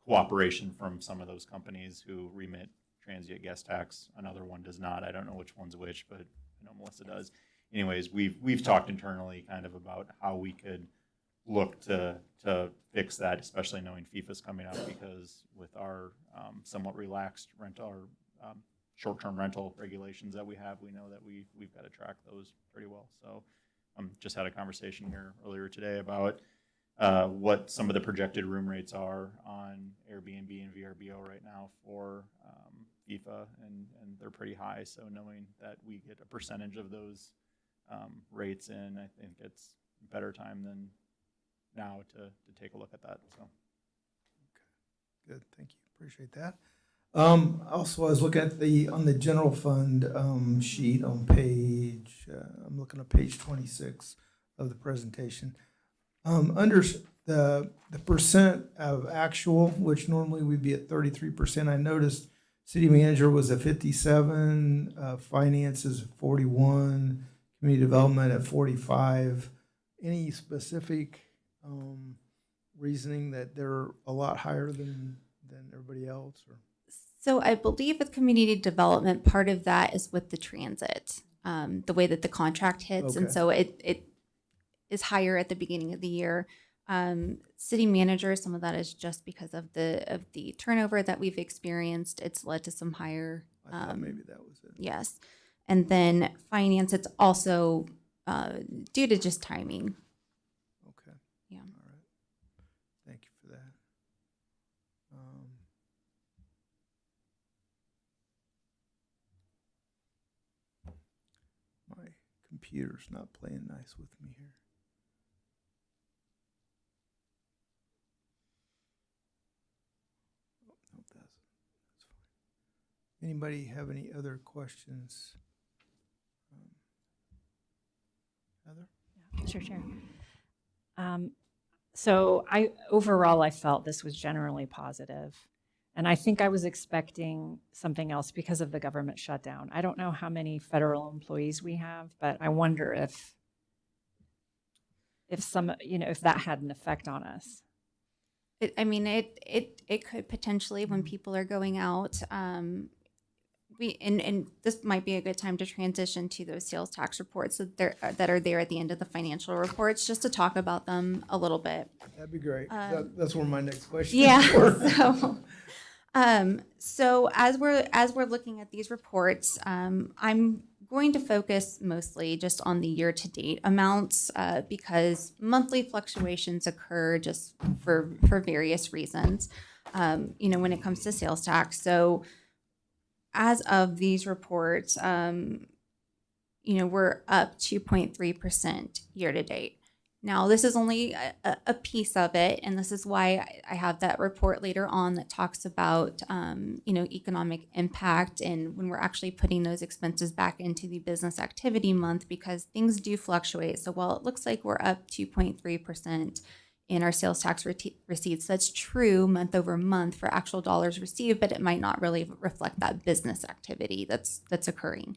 [SPEAKER 2] cooperation from some of those companies who remit transient guest tax. Another one does not. I don't know which one's which, but I know Melissa does. Anyways, we've talked internally kind of about how we could look to fix that, especially knowing FIFA's coming up, because with our somewhat relaxed short-term rental regulations that we have, we know that we've got to track those pretty well. So just had a conversation here earlier today about what some of the projected room rates are on Airbnb and VRBO right now for FIFA, and they're pretty high. So knowing that we get a percentage of those rates in, I think it's a better time than now to take a look at that. So
[SPEAKER 1] Good, thank you, appreciate that. Also, I was looking at on the general fund sheet on page, I'm looking at page 26 of the presentation. Under the percent of actual, which normally we'd be at 33%, I noticed city manager was at 57, finance is at 41, community development at 45. Any specific reasoning that they're a lot higher than everybody else, or?
[SPEAKER 3] So I believe with community development, part of that is with the transit, the way that the contract hits. And
[SPEAKER 1] Okay.
[SPEAKER 3] so it is higher at the beginning of the year. City manager, some of that is just because of the turnover that we've experienced. It's led to some higher,
[SPEAKER 1] I thought maybe that was it.
[SPEAKER 3] yes. And then finance, it's also due to just timing.
[SPEAKER 1] Okay.
[SPEAKER 3] Yeah.
[SPEAKER 1] All right. Thank you for that. My computer's not playing nice with me here. Oh, no, that's fine. Anybody have any other questions? Heather?
[SPEAKER 5] Sure, Chair. So overall, I felt this was generally positive. And I think I was expecting something else because of the government shutdown. I don't know how many federal employees we have, but I wonder if if that had an effect on us.
[SPEAKER 3] It could potentially when people are going out. And this might be a good time to transition to those sales tax reports that are there at the end of the financial reports, just to talk about them a little bit.
[SPEAKER 1] That'd be great. That's where my next question
[SPEAKER 3] Yeah.
[SPEAKER 1] is for.
[SPEAKER 3] So as we're looking at these reports, I'm going to focus mostly just on the year-to-date amounts because monthly fluctuations occur just for various reasons. When it comes to sales tax. So as of these reports, we're up 2.3% year-to-date. Now, this is only a piece of it, and this is why I have that report later on that talks about, economic impact and when we're actually putting those expenses back into the business activity month, because things do fluctuate. So while it looks like we're up 2.3% in our sales tax receipts, that's true month over month for actual dollars received, but it might not really reflect that business activity that's occurring.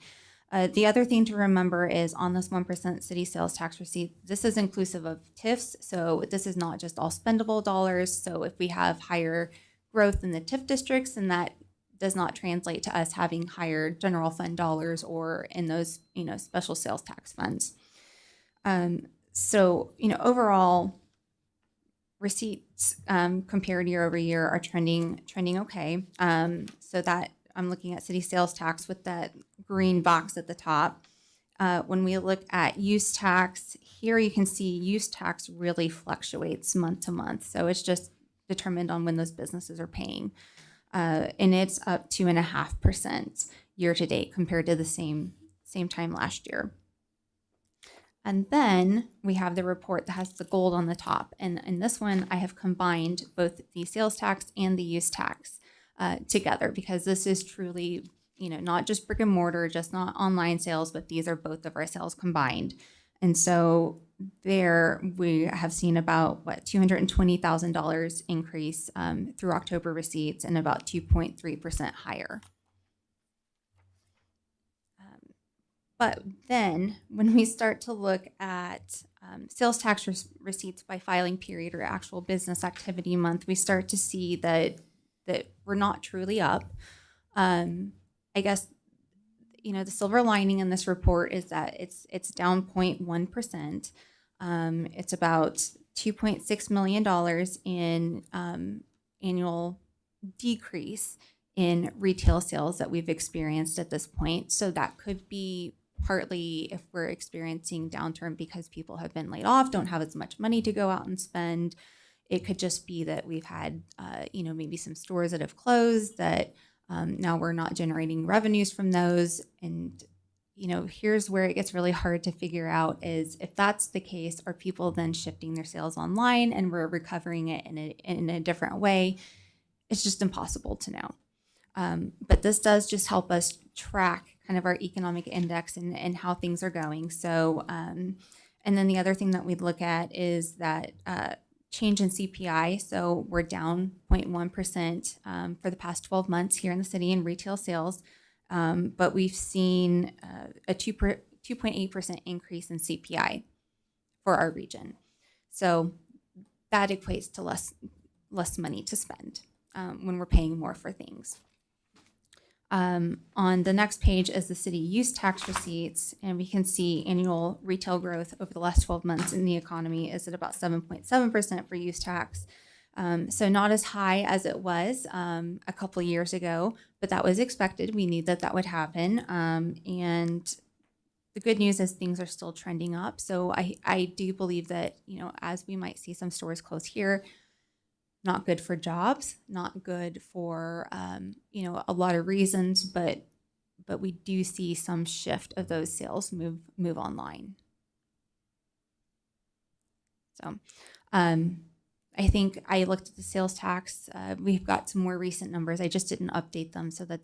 [SPEAKER 3] The other thing to remember is on this 1% city sales tax receipt, this is inclusive of TIFs. So this is not just all spendable dollars. So if we have higher growth in the TIF districts, then that does not translate to us having higher general fund dollars or in those, special sales tax funds. Overall, receipts compared year over year are trending okay. So that I'm looking at city sales tax with that green box at the top. When we look at use tax, here you can see use tax really fluctuates month to month. So it's just determined on when those businesses are paying. And it's up 2.5% year to date compared to the same time last year. And then we have the report that has the gold on the top. And in this one, I have combined both the sales tax and the use tax together, because this is truly, not just brick and mortar, just not online sales, but these are both of our sales combined. And so there we have seen about $220,000 increase through October receipts and about 2.3% higher. But then when we start to look at sales tax receipts by filing period or actual business activity month, we start to see that we're not truly up. I guess, the silver lining in this report is that it's down 0.1%. It's about $2.6 million in annual decrease in retail sales that we've experienced at this point. So that could be partly if we're experiencing downturn because people have been laid off, don't have as much money to go out and spend. It could just be that we've had, maybe some stores that have closed that now we're not generating revenues from those. And, here's where it gets really hard to figure out is if that's the case, are people then shifting their sales online and we're recovering it in a different way? It's just impossible to know. But this does just help us track kind of our economic index and how things are going. So, and then the other thing that we'd look at is that change in CPI. So we're down 0.1% for the past 12 months here in the city in retail sales. But we've seen a 2.8% increase in CPI for our region. So that equates to less money to spend when we're paying more for things. On the next page is the city use tax receipts, and we can see annual retail growth over the last 12 months in the economy is at about 7.7% for use tax. So not as high as it was a couple of years ago, but that was expected. We knew that would happen. And the good news is things are still trending up. So I do believe that, as we might see some stores close here, not good for jobs, not good for, a lot of reasons, but we do see some shift of those sales move online. So I think I looked at the sales tax. We've got some more recent numbers. I just didn't update them so that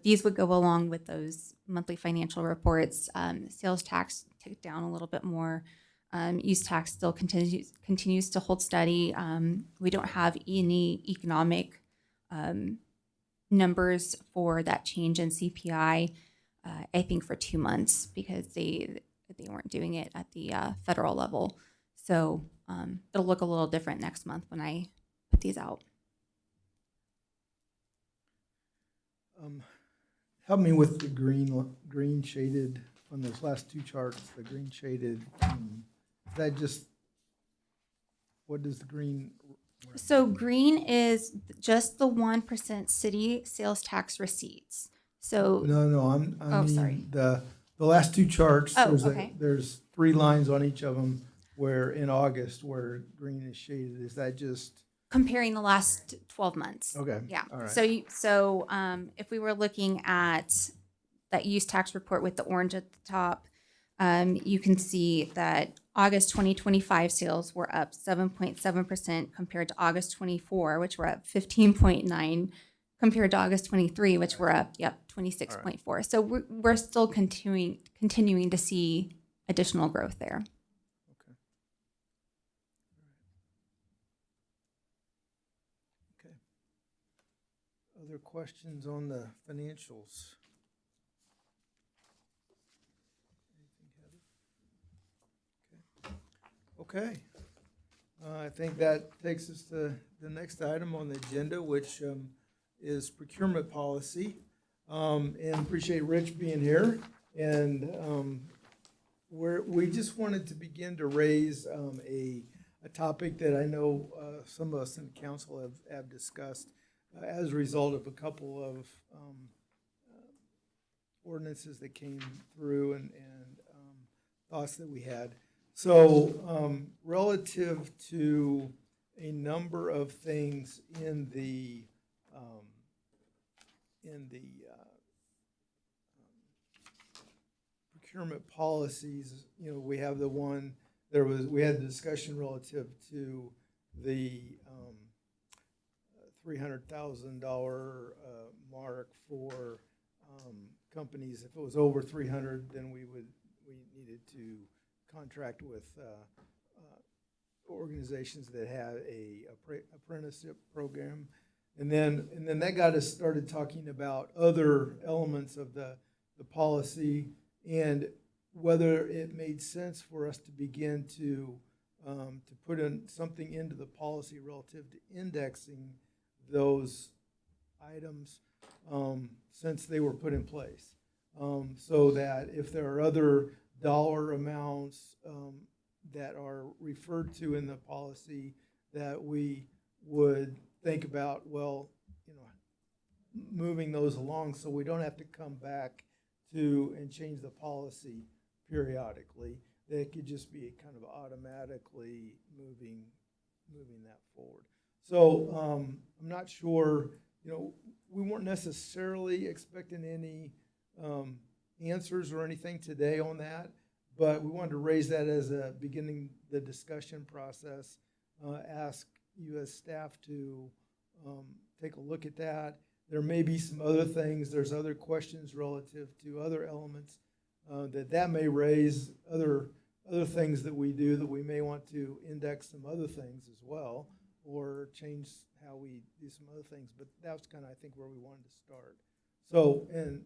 [SPEAKER 3] these would go along with those monthly financial reports. Sales tax ticked down a little bit more. Use tax still continues to hold steady. We don't have any economic numbers for that change in CPI. I think for 2 months because they weren't doing it at the federal level. So it'll look a little different next month when I put these out.
[SPEAKER 1] Help me with the green shaded on those last two charts, the green shaded. Is that just, what does the green?
[SPEAKER 3] So green is just the 1% city sales tax receipts. So
[SPEAKER 1] No, I mean,
[SPEAKER 3] sorry.
[SPEAKER 1] the last two charts,
[SPEAKER 3] Oh, okay.
[SPEAKER 1] there's 3 lines on each of them where in August where green is shaded. Is that just?
[SPEAKER 3] comparing the last 12 months.
[SPEAKER 1] Okay.
[SPEAKER 3] Yeah.
[SPEAKER 1] All right.
[SPEAKER 3] So if we were looking at that use tax report with the orange at the top, you can see that August 2025 sales were up 7.7% compared to August 24, which were up 15.9 compared to August 23, which were up, 26.4. So we're still continuing to see additional growth there.
[SPEAKER 1] Okay. Okay. Other questions on the financials? Okay. I think that takes us to the next item on the agenda, which is procurement policy. And appreciate Rich being here. And we just wanted to begin to raise a topic that I know some of us in the council have discussed as a result of a couple of ordinances that came through and thoughts that we had. So relative to a number of things in the procurement policies, you know, we have the one, we had the discussion relative to the $300,000 mark for companies. If it was over 300, then we needed to contract with organizations that had a apprenticeship program. And then that got us started talking about other elements of the policy and whether it made sense for us to begin to put in something into the policy relative to indexing those items since they were put in place. So that if there are other dollar amounts that are referred to in the policy, that we would think about, well, you know, moving those along so we don't have to come back to and change the policy periodically. That it could just be kind of automatically moving that forward. So I'm not sure, you know, we weren't necessarily expecting any answers or anything today on that, but we wanted to raise that as a beginning the discussion process, ask you as staff to take a look at that. There may be some other things, there's other questions relative to other elements that may raise, other things that we do that we may want to index some other things as well, or change how we do some other things, but that's kind of, I think, where we wanted to start. So, and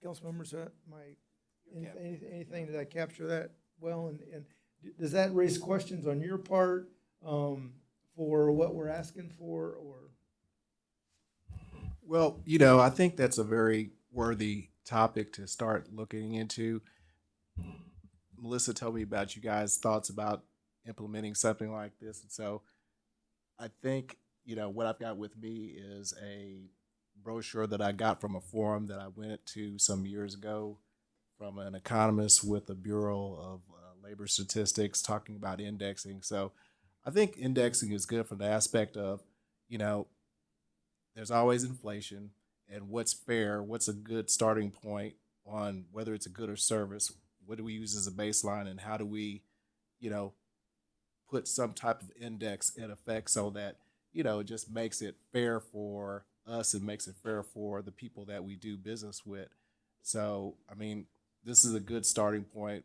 [SPEAKER 1] council members, anything, did I capture that well? And does that raise questions on your part for what we're asking for, or?
[SPEAKER 7] Well, you know, I think that's a very worthy topic to start looking into. Melissa told me about you guys' thoughts about implementing something like this. And so I think, you know, what I've got with me is a brochure that I got from a forum that I went to some years ago from an economist with the Bureau of Labor Statistics talking about indexing. So I think indexing is good from the aspect of, you know, there's always inflation, and what's fair, what's a good starting point on whether it's a good or service, what do we use as a baseline, and how do we, you know, put some type of index in effect so that, you know, it just makes it fair for us and makes it fair for the people that we do business with. So, I mean, this is a good starting point.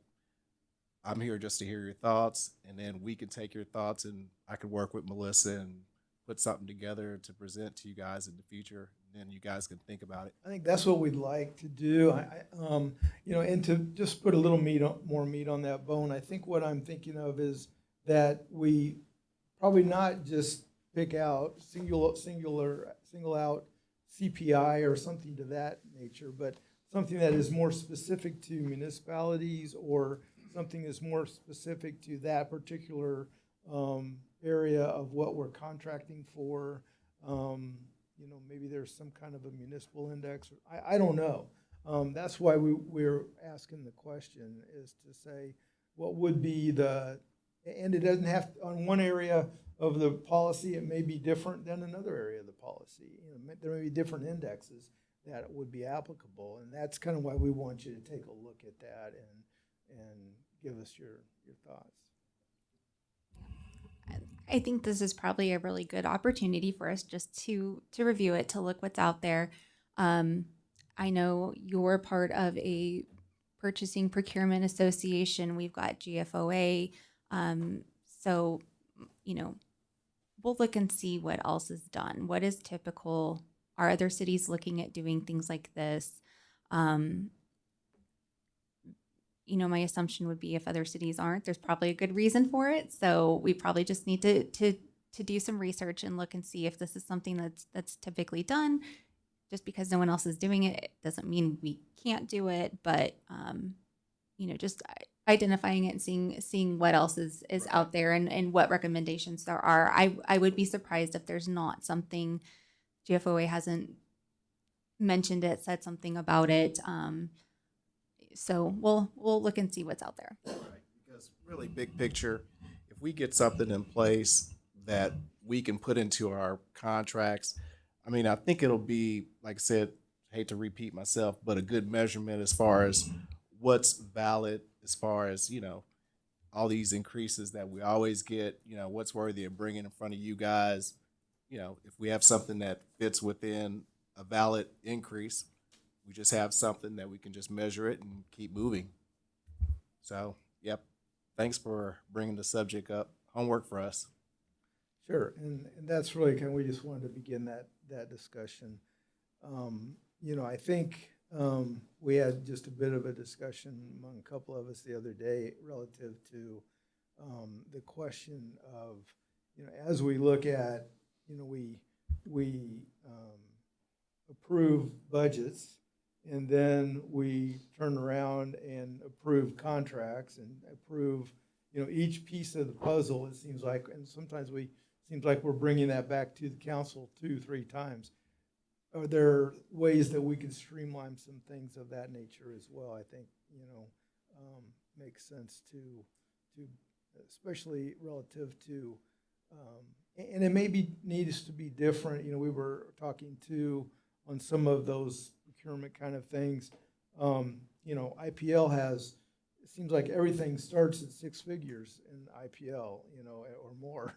[SPEAKER 7] I'm here just to hear your thoughts, and then we can take your thoughts and I can work with Melissa and put something together to present to you guys in the future. And then you guys can think about it.
[SPEAKER 1] I think that's what we'd like to do. You know, and to just put a little more meat on that bone, I think what I'm thinking of is that we probably not just pick out single out CPI or something to that nature, but something that is more specific to municipalities or something that's more specific to that particular area of what we're contracting for. You know, maybe there's some kind of a municipal index. I don't know. That's why we're asking the question, is to say what would be and it doesn't have, on one area of the policy, it may be different than another area of the policy. You know, there may be different indexes that would be applicable, and that's kind of why we want you to take a look at that and give us your thoughts.
[SPEAKER 3] I think this is probably a really good opportunity for us just to review it, to look what's out there. I know you're part of a purchasing procurement association. We've got GFOA. So, you know, we'll look and see what else is done. What is typical? Are other cities looking at doing things like this? You know, my assumption would be if other cities aren't, there's probably a good reason for it. So we probably just need to do some research and look and see if this is something that's typically done. Just because no one else is doing it doesn't mean we can't do it. But you know, just identifying it and seeing what else is out there and what recommendations there are. I would be surprised if there's not something. GFOA hasn't mentioned it, said something about it. So we'll look and see what's out there.
[SPEAKER 7] Right, because really big picture, if we get something in place that we can put into our contracts, I mean, I think it'll be, like I said, hate to repeat myself, but a good measurement as far as what's valid, as far as, you know, all these increases that we always get, you know, what's worthy of bringing in front of you guys. You know, if we have something that fits within a valid increase, we just have something that we can just measure it and keep moving. So, yep. Thanks for bringing the subject up. Homework for us.
[SPEAKER 1] Sure, and that's really kind of, we just wanted to begin that discussion. You know, I think we had just a bit of a discussion among a couple of us the other day relative to the question of, you know, as we look at, you know, we approve budgets, and then we turn around and approve contracts and approve, you know, each piece of the puzzle, it seems like, and sometimes seems like we're bringing that back to the council 2-3 times. Are there ways that we can streamline some things of that nature as well? I think, you know, makes sense to especially relative to, and it needs to be different. You know, we were talking too on some of those procurement kind of things. You know, IPL has, it seems like everything starts at 6 figures in IPL, you know, or more.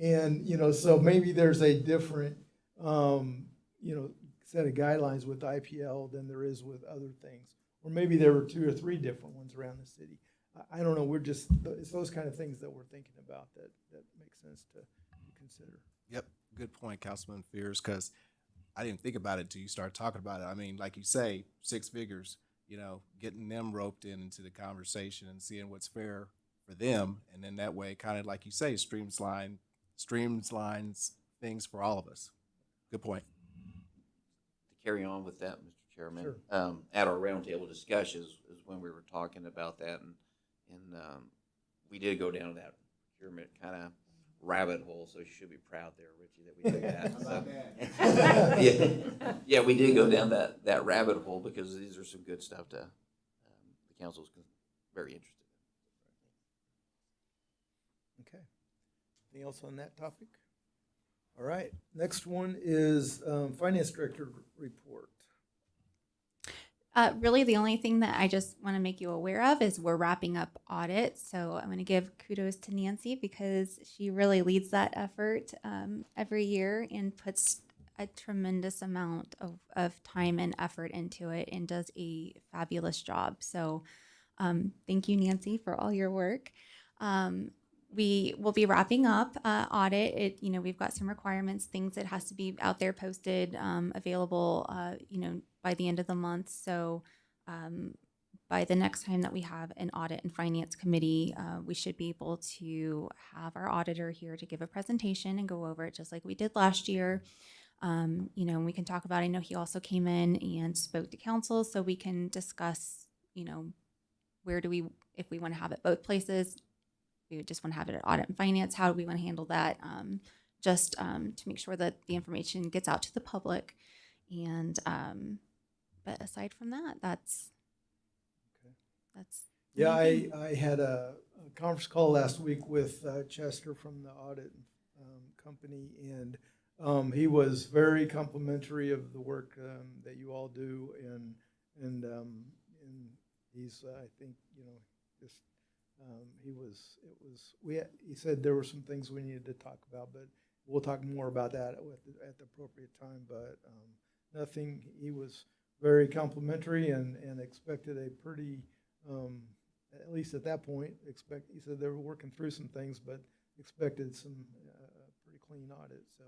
[SPEAKER 1] And, you know, so maybe there's a different, you know, set of guidelines with IPL than there is with other things. Or maybe there were 2 or 3 different ones around the city. I don't know. It's those kind of things that we're thinking about that makes sense to consider.
[SPEAKER 7] Yep, good point, Councilman Fears, because I didn't think about it until you started talking about it. I mean, like you say, 6 figures, you know, getting them roped into the conversation and seeing what's fair for them. And then that way, kind of like you say, streamlines things for all of us. Good point.
[SPEAKER 6] To carry on with that, Mr. Chairman,
[SPEAKER 1] Sure.
[SPEAKER 6] at our roundtable discussions is when we were talking about that, and we did go down that procurement kind of rabbit hole. So you should be proud there, Richie, that we did that. So, yeah, we did go down that rabbit hole because these are some good stuff to the council's very interested in.
[SPEAKER 1] Okay. Anything else on that topic? All right. Next one is Finance Director report.
[SPEAKER 3] Really, the only thing that I just want to make you aware of is we're wrapping up audit. So I'm going to give kudos to Nancy because she really leads that effort every year and puts a tremendous amount of time and effort into it and does a fabulous job. So thank you, Nancy, for all your work. We will be wrapping up audit. We've got some requirements, things that has to be out there posted, available, by the end of the month. So by the next time that we have an audit and finance committee, we should be able to have our auditor here to give a presentation and go over it just like we did last year. And we can talk about, I know he also came in and spoke to council, so we can discuss, where do we, if we want to have it both places, we would just want to have it at audit and finance. How do we want to handle that? Just to make sure that the information gets out to the public. And, but aside from that, that's.
[SPEAKER 1] Yeah, I had a conference call last week with Chester from the audit company, and he was very complimentary of the work that you all do, and he's I think just he said there were some things we needed to talk about, but we'll talk more about that at the appropriate time. But nothing. He was very complimentary and expected a pretty. At least at that point, he said they were working through some things, but expected some pretty clean audit. So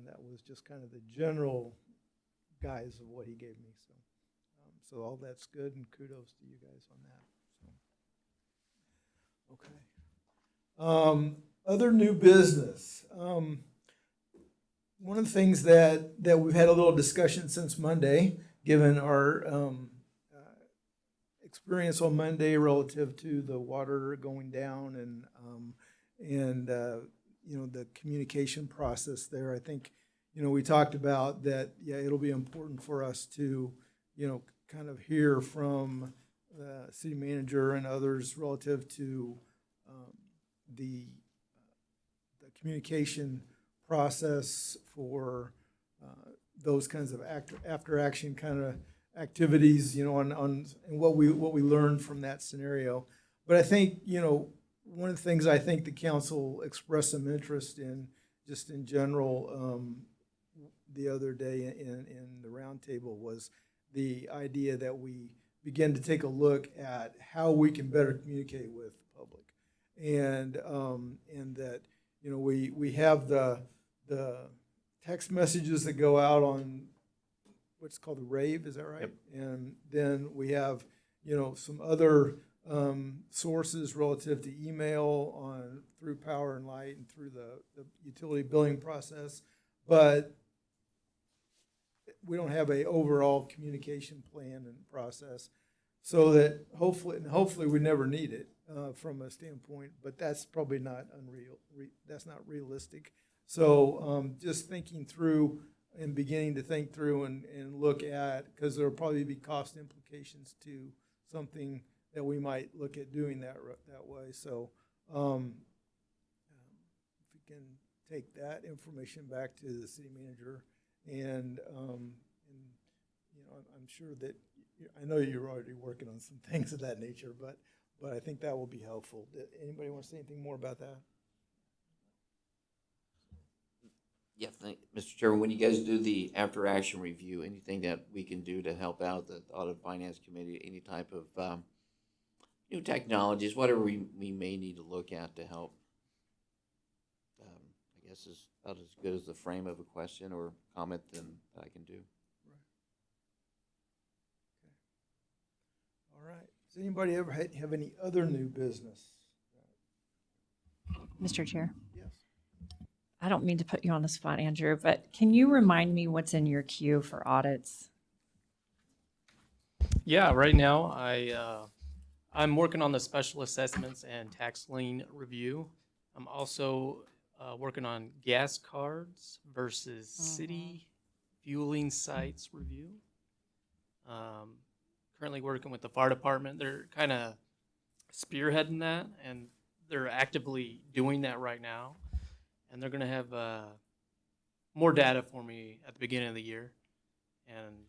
[SPEAKER 1] that was just kind of the general guise of what he gave me. So all that's good, and kudos to you guys on that. So, okay. Other new business. One of the things that we've had a little discussion since Monday, given our experience on Monday relative to the water going down and the communication process there. I think we talked about that. Yeah, it'll be important for us to kind of hear from the city manager and others relative to the communication process for those kinds of after action kind of activities, on and what we learned from that scenario. But I think, one of the things I think the council expressed some interest in, just in general, the other day in the roundtable, was the idea that we begin to take a look at how we can better communicate with the public, and that we have the text messages that go out on what's called the rave, is that right?
[SPEAKER 2] Yep.
[SPEAKER 1] And then we have, some other sources relative to email through Power and Light and through the utility billing process, but we don't have a overall communication plan and process, so that hopefully we never need it from a standpoint, but that's probably not that's not realistic. So just thinking through and beginning to think through and look at, because there will probably be cost implications to something that we might look at doing that way. So if we can take that information back to the city manager, and I'm sure that I know you're already working on some things of that nature, but I think that will be helpful. Anybody want to say anything more about that?
[SPEAKER 6] Yeah, Mr. Chairman, when you guys do the after action review, anything that we can do to help out the Audit Finance Committee, any type of new technologies, whatever we may need to look at to help, I guess is about as good as the frame of a question or comment that I can do.
[SPEAKER 1] All right. Does anybody ever have any other new business?
[SPEAKER 5] Mr. Chair,
[SPEAKER 1] Yes.
[SPEAKER 5] I don't mean to put you on the spot, Andrew, but can you remind me what's in your queue for audits?
[SPEAKER 8] Yeah, right now I'm working on the special assessments and tax lien review. I'm also working on gas cards versus city fueling sites review. Currently working with the fire department. They're kind of spearheading that, and they're actively doing that right now. And they're going to have more data for me at the beginning of the year. And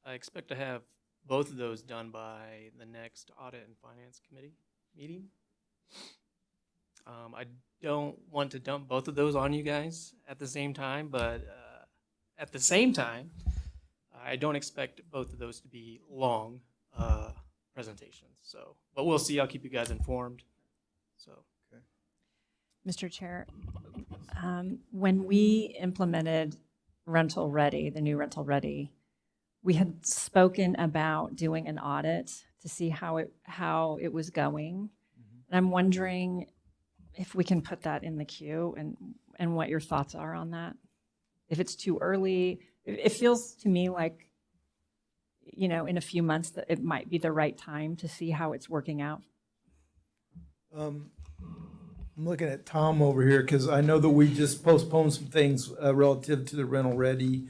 [SPEAKER 8] I expect to have both of those done by the next Audit and Finance Committee meeting. I don't want to dump both of those on you guys at the same time, but at the same time, I don't expect both of those to be long presentations. So, but we'll see. I'll keep you guys informed. So,
[SPEAKER 5] Mr. Chair, when we implemented Rental Ready, the new Rental Ready, we had spoken about doing an audit to see how it was going. And I'm wondering if we can put that in the queue and what your thoughts are on that. If it's too early, it feels to me like, you know, in a few months that it might be the right time to see how it's working out.
[SPEAKER 1] I'm looking at Tom over here because I know that we just postponed some things relative to the rental ready.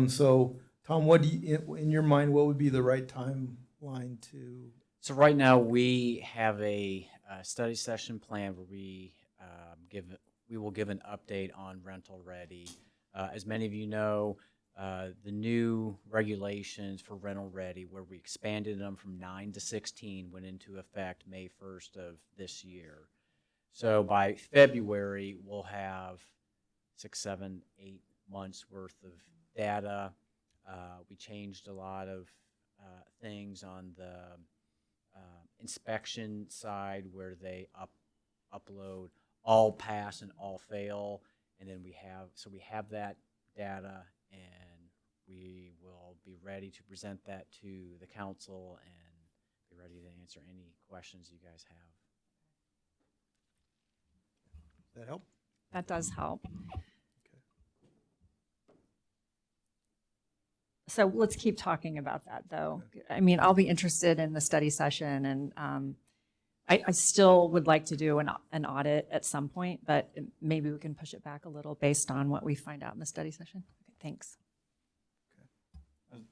[SPEAKER 1] So Tom, what do you, in your mind, what would be the right timeline to?
[SPEAKER 4] So right now, we have a study session plan where we will give an update on Rental Ready. As many of you know, the new regulations for Rental Ready, where we expanded them from 9 to 16, went into effect May 1st of this year. So by February, we'll have 6, 7, 8 months worth of data. We changed a lot of things on the inspection side, where they upload all pass and all fail, and then we have that data, and we will be ready to present that to the council and be ready to answer any questions you guys have.
[SPEAKER 1] Does that help?
[SPEAKER 5] That does help. So let's keep talking about that, though. I mean, I'll be interested in the study session, and I still would like to do an audit at some point, but maybe we can push it back a little based on what we find out in the study session. Okay, thanks.
[SPEAKER 2] I was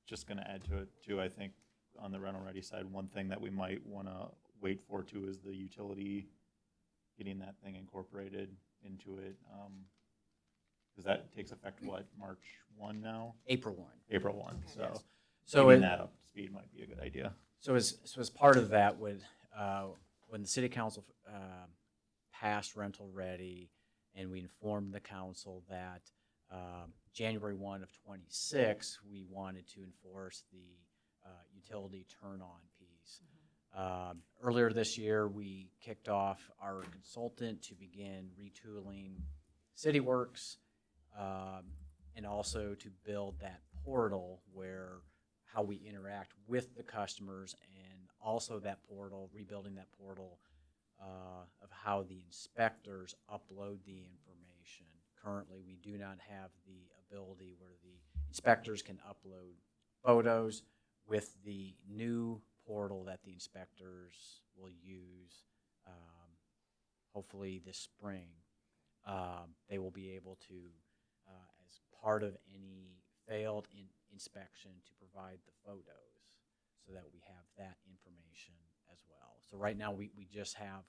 [SPEAKER 2] just going to add to it, too. I think on the rental ready side, one thing that we might want to wait for, too, is the utility, getting that thing incorporated into it. Because that takes effect, what, March 1 now?
[SPEAKER 4] April 1.
[SPEAKER 2] April 1. So,
[SPEAKER 4] So
[SPEAKER 2] getting that up to speed might be a good idea.
[SPEAKER 4] So as part of that, when the city council passed Rental Ready, and we informed the council that January 1 of 26, we wanted to enforce the utility turn-on piece. Earlier this year, we kicked off our consultant to begin retooling CityWorks, and also to build that portal where how we interact with the customers, and also that portal, rebuilding that portal of how the inspectors upload the information. Currently, we do not have the ability where the inspectors can upload photos. With the new portal that the inspectors will use, hopefully this spring, they will be able to, as part of any failed inspection, to provide the photos so that we have that information as well. So right now we just have,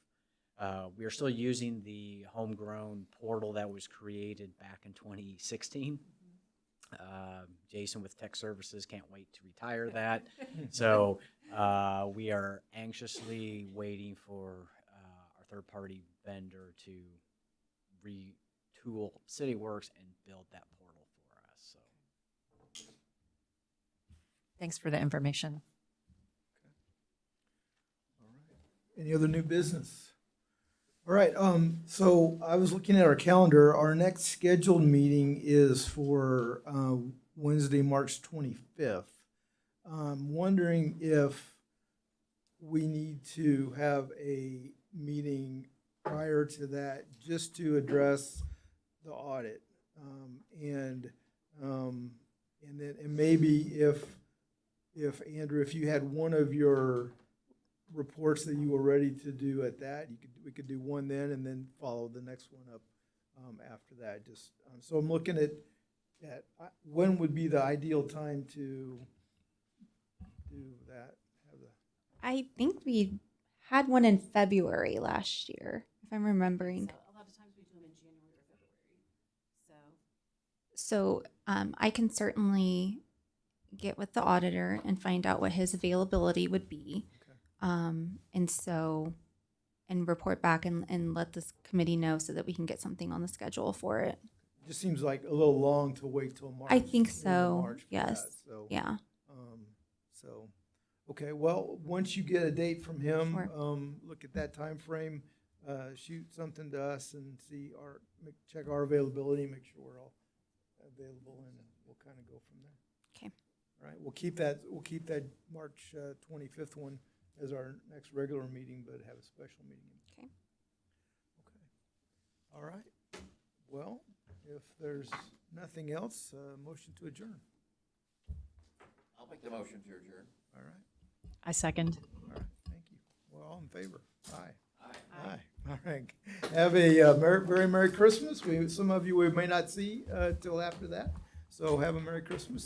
[SPEAKER 4] we are still using the homegrown portal that was created back in 2016. Jason with Tech Services can't wait to retire that. So we are anxiously waiting for our third-party vendor to retool CityWorks and build that portal for us. So.
[SPEAKER 5] Thanks for the information.
[SPEAKER 1] Any other new business? All right, so I was looking at our calendar. Our next scheduled meeting is for Wednesday, March 25th. I'm wondering if we need to have a meeting prior to that just to address the audit. And maybe if Andrew, if you had one of your reports that you were ready to do at that, we could do one then and then follow the next one up after that. Just so I'm looking at when would be the ideal time to do that.
[SPEAKER 3] I think we had one in February last year, if I'm remembering.
[SPEAKER 9] So a lot of times we do them in January or February.
[SPEAKER 3] So I can certainly get with the auditor and find out what his availability would be. And report back and let this committee know so that we can get something on the schedule for it.
[SPEAKER 1] Just seems like a little long to wait till March.
[SPEAKER 3] I think
[SPEAKER 1] end of
[SPEAKER 3] so,
[SPEAKER 1] March for
[SPEAKER 3] yes.
[SPEAKER 1] that, so,
[SPEAKER 3] Yeah,
[SPEAKER 1] so, okay, well, once you get a date from him,
[SPEAKER 3] Sure.
[SPEAKER 1] look at that time frame, shoot something to us and see check our availability, make sure we're all available, and we'll kind of go from there.
[SPEAKER 3] okay.
[SPEAKER 1] All right, we'll keep that March 25th one as our next regular meeting, but have a special meeting.
[SPEAKER 3] Okay.
[SPEAKER 1] Okay. All right. Well, if there's nothing else, motion to adjourn.
[SPEAKER 6] I'll make the motion to adjourn.
[SPEAKER 1] All right.
[SPEAKER 5] I second.
[SPEAKER 1] All right. Thank you. We're all in favor. Aye. Aye. All right. Have a very Merry Christmas. Some of you we may not see till after that. So have a Merry Christmas.